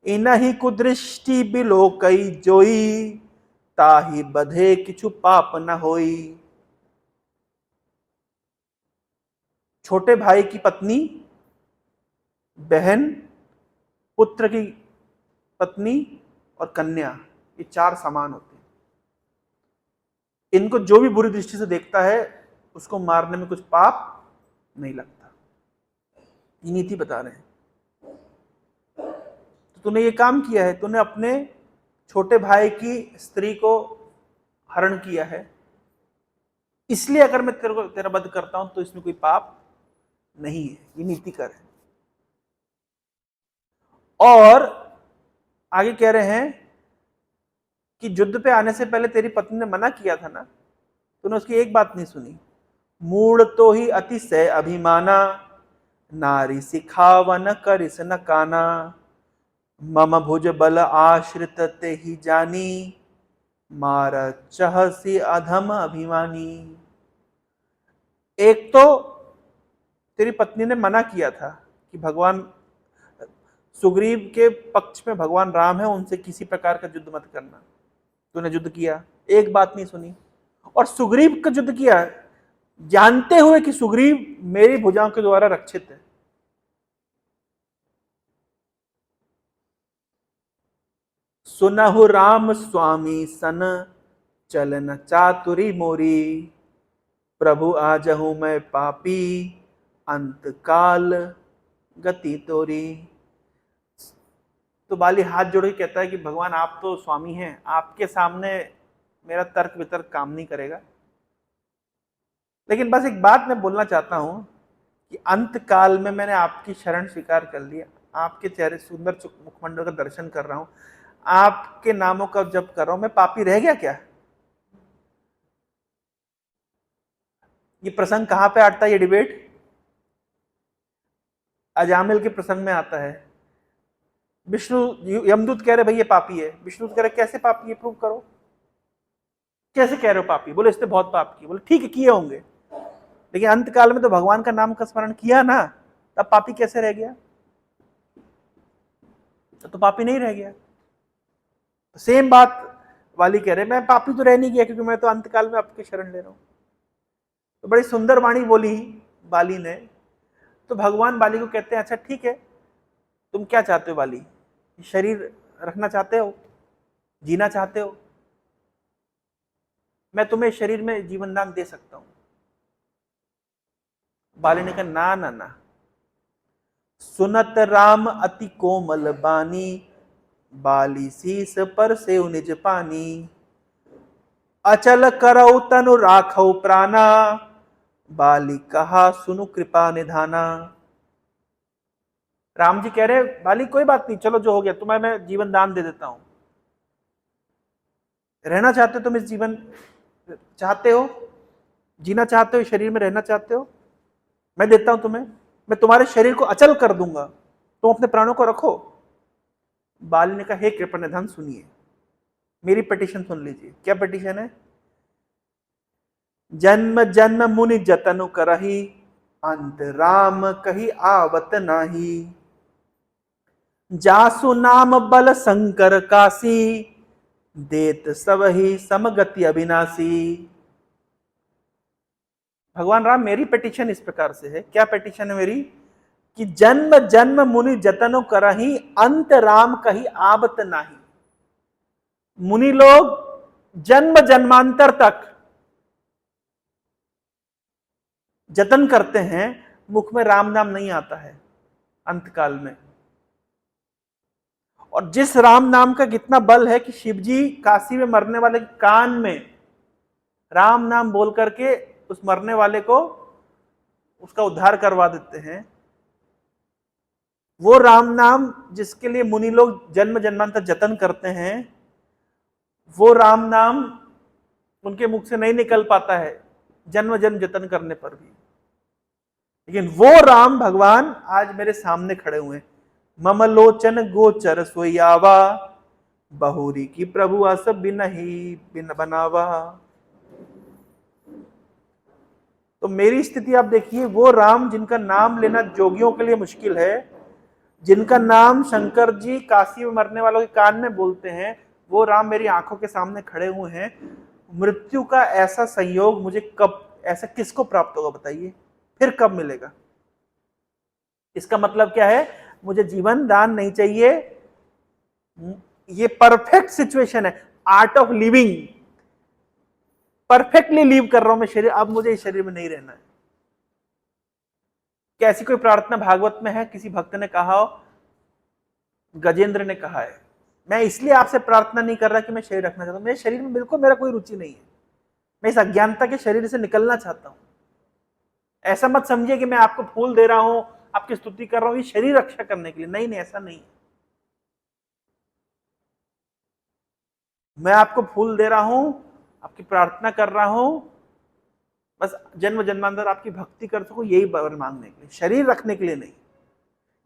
Speaker 1: इनहि कुदृष्टि बिलो कई जोई, ताहि बधे किछु पाप न होई। छोटे भाई की पत्नी, बहन, पुत्र की पत्नी और कन्या, ये चार समान होते हैं। इनको जो भी बुरी दृष्टि से देखता है उसको मारने में कुछ पाप नहीं लगता। ये नीति बता रहे हैं। तो तूने ये काम किया है, तूने अपने छोटे भाई की स्त्री को हरण किया है, इसलिए अगर मैं तेरे को तेरा वध करता हूं तो इसमें कोई पाप नहीं है। ये नीति कर है। और आगे कह रहे हैं कि युद्ध पे आने से पहले तेरी पत्नी ने मना किया था ना, तूने उसकी एक बात नहीं सुनी। मूड तो ही अतिशय अभिमाना, नारी सिखावन करिस न काना। मम भुज बल आश्रित ते ही जानी, मार चहसी अधम अभिमानी। एक तो तेरी पत्नी ने मना किया था कि भगवान सुग्रीव के पक्ष में भगवान राम है, उनसे किसी प्रकार का युद्ध मत करना। तूने युद्ध किया, एक बात नहीं सुनी, और सुग्रीव का युद्ध किया जानते हुए कि सुग्रीव मेरी भुजाओं के द्वारा रक्षित है। सुनहु राम स्वामी सन, चलन चातुरी मोरी। प्रभु आजहु मैं पापी, अंत काल गति तोरी। तो बाली हाथ जोड़ के कहता है कि भगवान आप तो स्वामी हैं, आपके सामने मेरा तर्क वितर्क काम नहीं करेगा। लेकिन बस एक बात मैं बोलना चाहता हूं कि अंत काल में मैंने आपकी शरण स्वीकार कर लिया, आपके चेहरे सुंदर मुखमंडल का दर्शन कर रहा हूं, आपके नामों का जप कर रहा हूं, मैं पापी रह गया क्या? ये प्रसंग कहां पे आता है? ये डिबेट अजामिल के प्रसंग में आता है। विष्णु, यमदूत कह रहे भाई ये पापी है, विष्णु कह रहे कैसे पापी है, प्रूव करो। कैसे कह रहे हो पापी? बोले इसने बहुत पाप किए। बोले ठीक है किए होंगे, लेकिन अंत काल में तो भगवान का नाम का स्मरण किया ना, तब पापी कैसे रह गया? तो पापी नहीं रह गया। सेम बात वाली कह रहे मैं पापी तो रह नहीं गया, क्योंकि मैं तो अंतकाल में आपकी शरण ले रहा हूं। तो बड़ी सुंदर वाणी बोली बाली ने। तो भगवान बाली को कहते हैं अच्छा ठीक है, तुम क्या चाहते हो बाली? शरीर रखना चाहते हो, जीना चाहते हो? मैं तुम्हें शरीर में जीवन दान दे सकता हूं। बाली ने कहा ना ना ना। सुनत राम अति कोमल बानी, बाली शीस पर से निज पानी। अचल करौ तनु राखौ प्राणा, बाली कहा सुनु कृपा निधाना। राम जी कह रहे बाली कोई बात नहीं, चलो जो हो गया, तुम्हें मैं जीवन दान दे देता हूं। रहना चाहते हो तुम, इस जीवन चाहते हो, जीना चाहते हो, शरीर में रहना चाहते हो, मैं देता हूं तुम्हें। मैं तुम्हारे शरीर को अचल कर दूंगा, तुम अपने प्राणों को रखो। बाली ने कहा, हे कृपानिधान सुनिए, मेरी पिटीशन सुन लीजिए। क्या पिटीशन है? जन्म जन्म मुनि जतनु करही, अंत राम कही आवत नाही। जासु नाम बल शंकर काशी, देत सब ही समगति अविनाशी। भगवान राम, मेरी पिटीशन इस प्रकार से है। क्या पिटीशन है मेरी? कि जन्म जन्म मुनि जतनु करही, अंत राम कही आवत नाही। मुनि लोग जन्म जन्मांतर तक जतन करते हैं, मुख में राम नाम नहीं आता है अंतकाल में। और जिस राम नाम का कितना बल है कि शिवजी काशी में मरने वाले के कान में राम नाम बोल करके उस मरने वाले को उसका उद्धार करवा देते हैं। वो राम नाम जिसके लिए मुनि लोग जन्म जन्मांतर जतन करते हैं, वो राम नाम उनके मुख से नहीं निकल पाता है जन्म जन्म जतन करने पर भी। लेकिन वो राम भगवान आज मेरे सामने खड़े हुए। मम लोचन गोचर सोयावा, बहुरी की प्रभु अस बिनहि बिन बनावा। तो मेरी स्थिति आप देखिए, वो राम जिनका नाम लेना जोगियों के लिए मुश्किल है, जिनका नाम शंकर जी काशी में मरने वालों के कान में बोलते हैं, वो राम मेरी आंखों के सामने खड़े हुए हैं। मृत्यु का ऐसा संयोग मुझे कब, ऐसा किसको प्राप्त होगा बताइए? फिर कब मिलेगा? इसका मतलब क्या है? मुझे जीवन दान नहीं चाहिए। ये परफेक्ट सिचुएशन है, art of living. Perfectly leave कर रहा हूं मैं शरीर, अब मुझे इस शरीर में नहीं रहना है। क्या ऐसी कोई प्रार्थना भागवत में है? किसी भक्त ने कहा हो, गजेंद्र ने कहा है, मैं इसलिए आपसे प्रार्थना नहीं कर रहा कि मैं शरीर रखना चाहता हूं, मेरे शरीर में बिल्कुल मेरा कोई रुचि नहीं है, मैं इस अज्ञानता के शरीर से निकलना चाहता हूं। ऐसा मत समझिए कि मैं आपको फूल दे रहा हूं, आपकी स्तुति कर रहा हूं ये शरीर रक्षा करने के लिए। नहीं नहीं, ऐसा नहीं। मैं आपको फूल दे रहा हूं, आपकी प्रार्थना कर रहा हूं, बस जन्म जन्मांतर आपकी भक्ति कर सकूं, यही वर मांगने के लिए, शरीर रखने के लिए नहीं।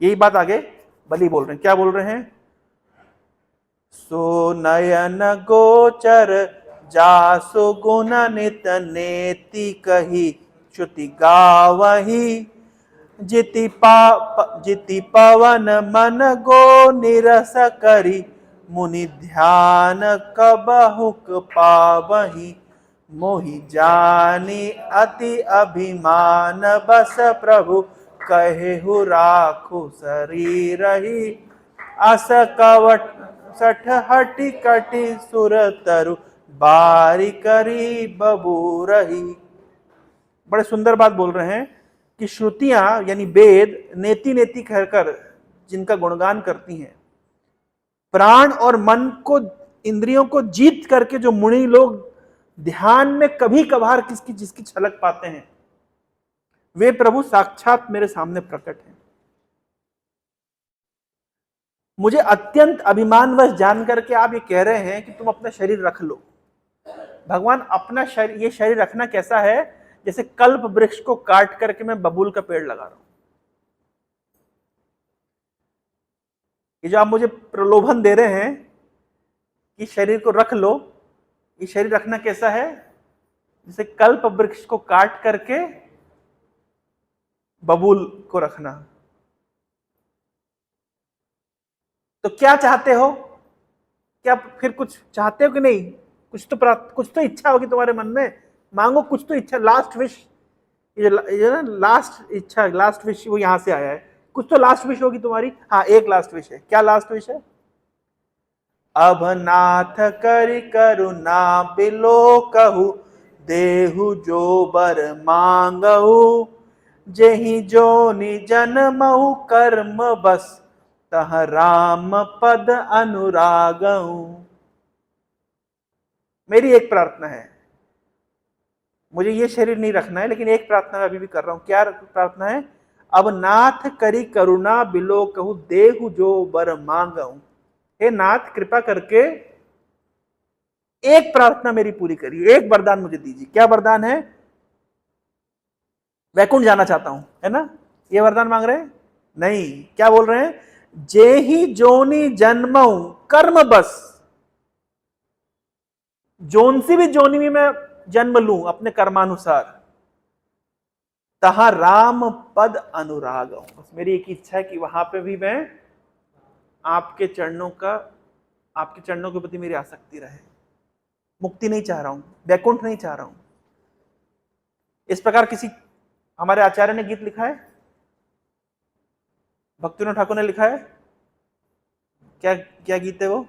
Speaker 1: यही बात आगे बलि बोल रहे हैं। क्या बोल रहे हैं? सो नयन गोचर जासु गुण नित नेति कही, श्रुति गावही जिति पवन मन गो निरस करी, मुनि ध्यान कबहुक पावही, मोहि जानी अति अभिमान बस प्रभु, कहेहु राखु शरीर ही, अस कवट सठ हटि कटि सुर तरु, बारी करी बबूरही। बड़े सुंदर बात बोल रहे हैं कि श्रुतियां यानी वेद नेति नेति कहकर जिनका गुणगान करती हैं, प्राण और मन को, इंद्रियों को जीत करके जो मुनि लोग ध्यान में कभी कभार किसकी जिसकी झलक पाते हैं, वे प्रभु साक्षात मेरे सामने प्रकट हैं। मुझे अत्यंत अभिमानवश जान करके आप ये कह रहे हैं कि तुम अपना शरीर रख लो। भगवान, अपना शरीर, ये शरीर रखना कैसा है? जैसे कल्प वृक्ष को काट करके मैं बबूल का पेड़ लगा रहा हूं। ये जो आप मुझे प्रलोभन दे रहे हैं कि शरीर को रख लो, ये शरीर रखना कैसा है? जैसे कल्प वृक्ष को काट करके बबूल को रखना। तो क्या चाहते हो? क्या फिर कुछ चाहते हो कि नहीं? कुछ तो इच्छा होगी तुम्हारे मन में, मांगो कुछ तो इच्छा। लास्ट विश, ये ना लास्ट इच्छा, लास्ट विश वो यहां से आया है। कुछ तो लास्ट विश होगी तुम्हारी। हाँ, एक लास्ट विश है। क्या लास्ट विश है? अब नाथ करि करुणा बिलो कहू, देहु जो बर मांगहु, जेहि जोनि जन्महु कर्म बस, तह राम पद अनुरागहु। मेरी एक प्रार्थना है, मुझे ये शरीर नहीं रखना है, लेकिन एक प्रार्थना मैं अभी भी कर रहा हूं। क्या प्रार्थना है? अब नाथ करी करुणा बिलो कहू, देहु जो बर मांगहु। हे नाथ, कृपा करके एक प्रार्थना मेरी पूरी करिए, एक वरदान मुझे दीजिए। क्या वरदान है? वैकुंठ जाना चाहता हूं, है ना? ये वरदान मांग रहे हैं? नहीं, क्या बोल रहे हैं? जे ही जोनी जन्मऊ कर्म बस, जोन सी भी जोनी में मैं जन्म लूं अपने कर्मानुसार, तहा राम पद अनुराग हूं। बस मेरी एक इच्छा है कि वहां पे भी मैं आपके चरणों का, आपके चरणों के प्रति मेरी आसक्ति रहे। मुक्ति नहीं चाह रहा हूं, वैकुंठ नहीं चाह रहा हूं। इस प्रकार किसी हमारे आचार्य ने गीत लिखा है, भक्तिविनोद ठाकुर ने लिखा है। क्या क्या गीत है वो?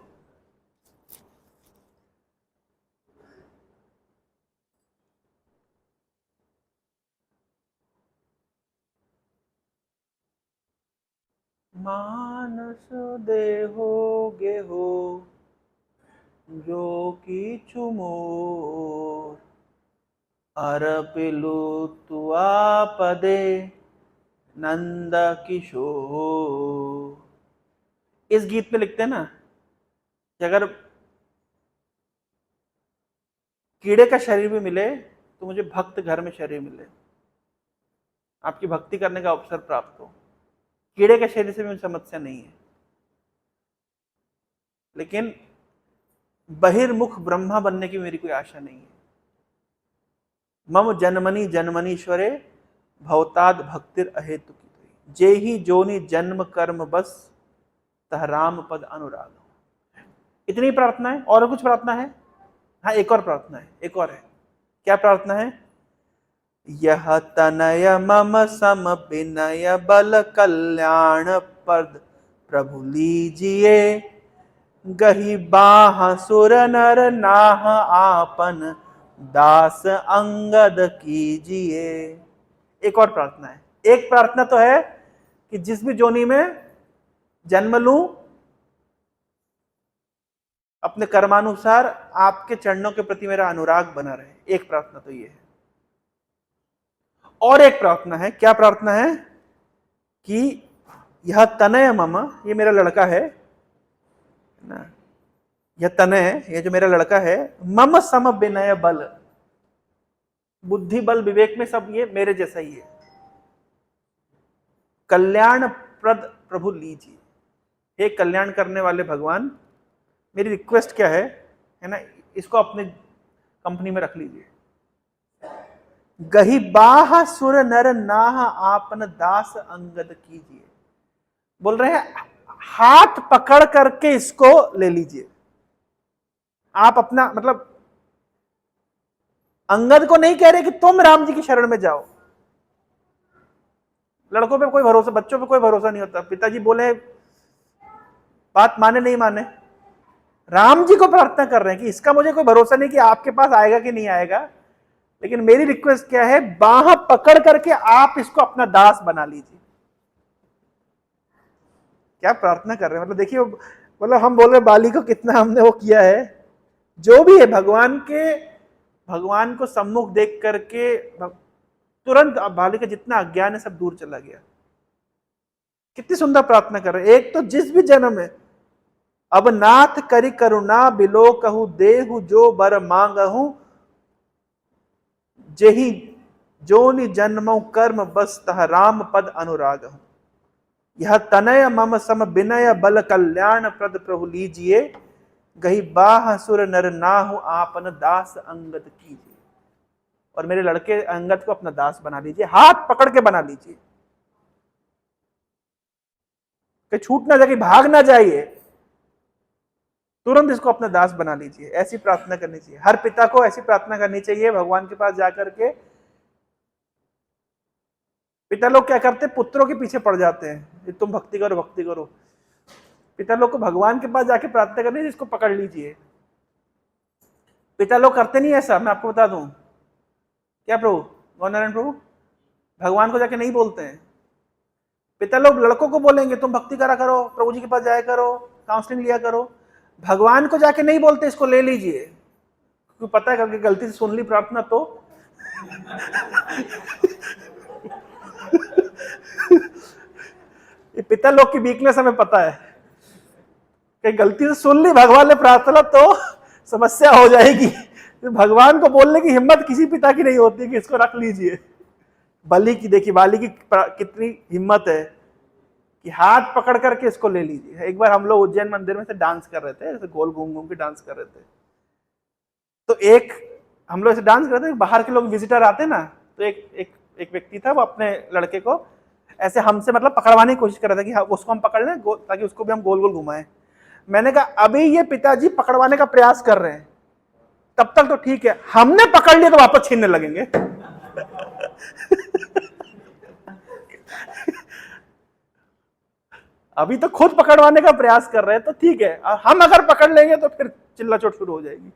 Speaker 1: मानस देहो गेहो जो किछु मोर, अरपिलु तुआ पदे नंद किशोर। इस गीत में लिखते हैं ना कि अगर कीड़े का शरीर भी मिले तो मुझे भक्त घर में शरीर मिले, आपकी भक्ति करने का अवसर प्राप्त हो। कीड़े के शरीर से भी मुझे समस्या नहीं है, लेकिन बहिर्मुख ब्रह्मा बनने की मेरी कोई आशा नहीं है। मम जन्मनि जन्मनीश्वरे भवताद भक्तिर अहेतु की, जे ही जोनि जन्म कर्म बस तह राम पद अनुराग। इतनी प्रार्थना है, और कुछ प्रार्थना है? हाँ, एक और प्रार्थना है, एक और है। क्या प्रार्थना है? यह तनय मम सम विनय बल कल्याण पद प्रभु लीजिए, गही बाह सुर नर नाह आपन दास अंगद कीजिए। एक और प्रार्थना है। एक प्रार्थना तो है कि जिस भी जोनी में जन्म लूं अपने कर्मानुसार आपके चरणों के प्रति मेरा अनुराग बना रहे। एक प्रार्थना तो ये है। और एक प्रार्थना है। क्या प्रार्थना है? कि यह तनय मम, ये मेरा लड़का है ना, यह तनय, ये जो मेरा लड़का है, मम सम विनय बल, बुद्धि बल विवेक में सब ये मेरे जैसा ही है, कल्याण प्रद प्रभु लीजिए। हे कल्याण करने वाले भगवान, मेरी रिक्वेस्ट क्या है ना, इसको अपने कंपनी में रख लीजिए। गही बाह सुर नर नाह आपन दास अंगद कीजिए। बोल रहे हैं हाथ पकड़ करके इसको ले लीजिए। आप अपना मतलब अंगद को नहीं कह रहे कि तुम राम जी की शरण में जाओ। लड़कों पे कोई भरोसा, बच्चों पे कोई भरोसा नहीं होता। पिताजी बोले बात माने नहीं माने, राम जी को प्रार्थना कर रहे हैं कि इसका मुझे कोई भरोसा नहीं कि आपके पास आएगा कि नहीं आएगा, लेकिन मेरी रिक्वेस्ट क्या है, बाह पकड़ करके आप इसको अपना दास बना लीजिए। क्या प्रार्थना कर रहे हैं? मतलब देखिए, मतलब हम बोल रहे बाली को कितना हमने वो किया है। जो भी है भगवान को सम्मुख देख करके तुरंत बाली का जितना अज्ञान है सब दूर चला गया। कितनी सुंदर प्रार्थना कर रहे हैं। एक तो जिस भी जन्म है, अब नाथ करी करुणा बिलो कहू देहु जो बर मांगहू, जेहि जोनि जन्मौ कर्म बस तह राम पद अनुराग हूं। यह तनय मम सम विनय बल कल्याण प्रद प्रभु लीजिए, गही बाह सुर नर नाहु आपन दास अंगद कीजिए। और मेरे लड़के अंगद को अपना दास बना लीजिए, हाथ पकड़ के बना लीजिए, कहीं छूट ना जाए, भाग ना जाइए, तुरंत इसको अपना दास बना लीजिए। ऐसी प्रार्थना करनी चाहिए। हर पिता को ऐसी प्रार्थना करनी चाहिए भगवान के पास जाकर के। पिता लोग क्या करते हैं, पुत्रों के पीछे पड़ जाते हैं, तुम भक्ति करो भक्ति करो। पिता लोग को भगवान के पास जाके प्रार्थना करनी है, इसको पकड़ लीजिए। पिता लोग करते नहीं ऐसा, मैं आपको बता दूं। क्या प्रभु, गौरनारायण प्रभु, भगवान को जाके नहीं बोलते हैं। पिता लोग लड़कों को बोलेंगे तुम भक्ति करा करो, प्रभु जी के पास जाया करो, काउंसलिंग लिया करो। भगवान को जाके नहीं बोलते इसको ले लीजिए, क्योंकि पता है करके गलती से सुन ली प्रार्थना तो ये पिता लोग की वीकनेस हमें पता है कि गलती से सुन ली भगवान ने प्रार्थना तो समस्या हो जाएगी। भगवान को बोलने की हिम्मत किसी पिता की नहीं होती कि इसको रख लीजिए। बलि की देखिए, बाली की कितनी हिम्मत है, कि हाथ पकड़ करके इसको ले लीजिए। एक बार हम लोग उज्जैन मंदिर में से डांस कर रहे थे, ऐसे गोल घूम घूम के डांस कर रहे थे, तो एक हम लोग ऐसे डांस कर रहे थे, बाहर के लोग विजिटर आते ना, तो एक व्यक्ति था, वो अपने लड़के को ऐसे हमसे मतलब पकड़वाने की कोशिश कर रहा था कि हाँ उसको हम पकड़ लें ताकि उसको भी हम गोल गोल घुमाएं। मैंने कहा अभी ये पिताजी पकड़वाने का प्रयास कर रहे हैं, तब तक तो ठीक है, हमने पकड़ लिया तो वापस छीनने लगेंगे। अभी तो खुद पकड़वाने का प्रयास कर रहे हैं तो ठीक है, हम अगर पकड़ लेंगे तो फिर चिल्ला चोट शुरू हो जाएगी।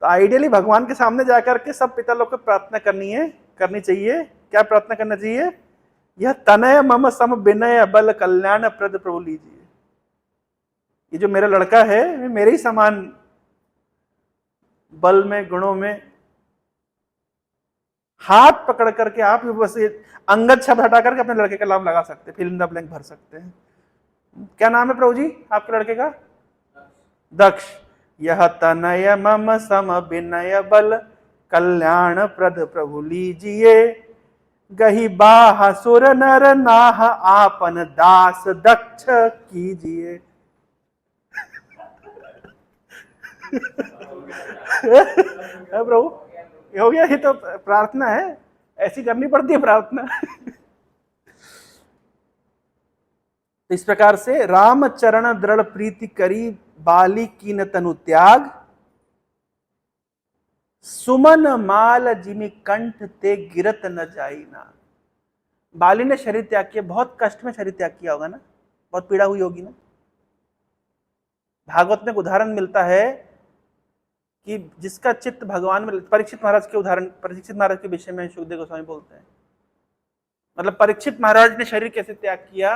Speaker 1: तो आइडियली भगवान के सामने जाकर के सब पिता लोग को प्रार्थना करनी चाहिए। क्या प्रार्थना करना चाहिए? यह तनय मम सम विनय बल कल्याण प्रद प्रभु लीजिए। ये जो मेरा लड़का है मेरे ही समान बल में, गुणों में, हाथ पकड़ करके आप बस अंगद शब्द हटा करके अपने लड़के का नाम लगा सकते, फिल इन द ब्लैंक भर सकते हैं। क्या नाम है प्रभु जी आपके लड़के का? दक्ष। यह तनय मम सम विनय बल कल्याण प्रद प्रभु लीजिए, गही बाह सुर नर नाह आपन दास दक्ष कीजिए। प्रभु ये हो गया, ये तो प्रार्थना है, ऐसी करनी पड़ती है प्रार्थना। तो इस प्रकार से राम चरण दृढ़ प्रीति करी, बाली कीन तनु त्याग, सुमन माल जिमि कंठ ते गिरत न जाई ना। बाली ने शरीर त्याग किया, बहुत कष्ट में शरीर त्याग किया होगा ना, बहुत पीड़ा हुई होगी ना। भागवत में एक उदाहरण मिलता है कि जिसका चित्त भगवान में, परीक्षित महाराज के उदाहरण, परीक्षित महाराज के विषय में सुखदेव गोस्वामी बोलते हैं, मतलब परीक्षित महाराज ने शरीर कैसे त्याग किया,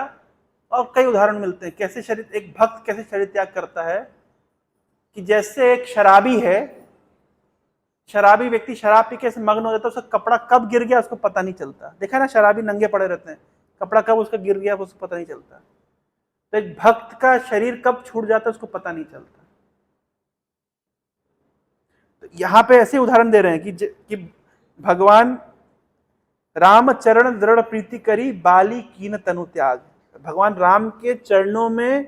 Speaker 1: और कई उदाहरण मिलते हैं कैसे शरीर, एक भक्त कैसे शरीर त्याग करता है। कि जैसे एक शराबी है, शराबी व्यक्ति शराब पी के मग्न हो जाता है, उसका कपड़ा कब गिर गया उसको पता नहीं चलता। देखा ना, शराबी नंगे पड़े रहते हैं, कपड़ा कब उसका गिर गया उसको पता नहीं चलता। तो एक भक्त का शरीर कब छूट जाता है उसको पता नहीं चलता। तो यहां पे ऐसे उदाहरण दे रहे हैं कि भगवान राम चरण दृढ़ प्रीति करी, बाली कीन तनु त्याग। भगवान राम के चरणों में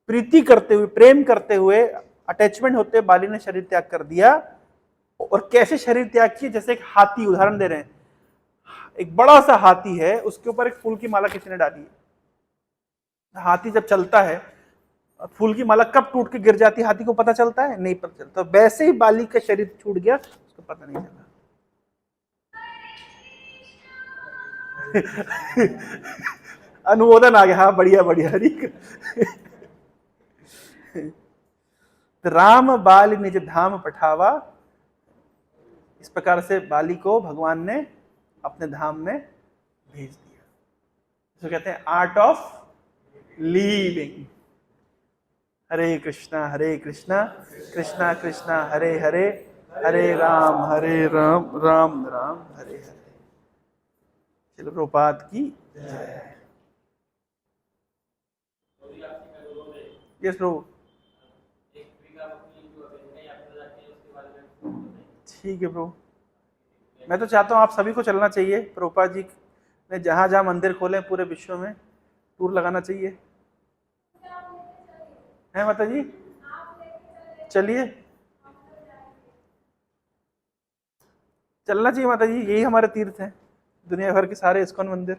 Speaker 1: प्रीति करते हुए, प्रेम करते हुए, अटैचमेंट होते हुए बाली ने शरीर त्याग कर दिया। और कैसे शरीर त्याग किया? जैसे एक हाथी, उदाहरण दे रहे हैं, एक बड़ा सा हाथी है, उसके ऊपर एक फूल की माला किसी ने डाली है। हाथी जब चलता है, फूल की माला कब टूट के गिर जाती है हाथी को पता चलता है? नहीं पता चलता। वैसे ही बाली का शरीर छूट गया, उसको पता नहीं चला। अनुमोदन आ गया, हाँ बढ़िया बढ़िया, राम बाल निज धाम पठावा। इस प्रकार से बाली को भगवान ने अपने धाम में भेज दिया। इसको कहते हैं आर्ट ऑफ लीविंग। हरे कृष्णा कृष्णा कृष्णा हरे हरे, हरे राम राम राम हरे हरे। चलो प्रभुपाद की जय। यस प्रभु, ठीक है प्रभु। मैं तो चाहता हूँ आप सभी को चलना चाहिए। प्रभुपाद जी ने जहां जहां मंदिर खोले पूरे विश्व में टूर लगाना चाहिए, है माता जी? चलिए, चलना चाहिए माता जी, यही हमारे तीर्थ हैं, दुनिया भर के सारे इस्कॉन मंदिर।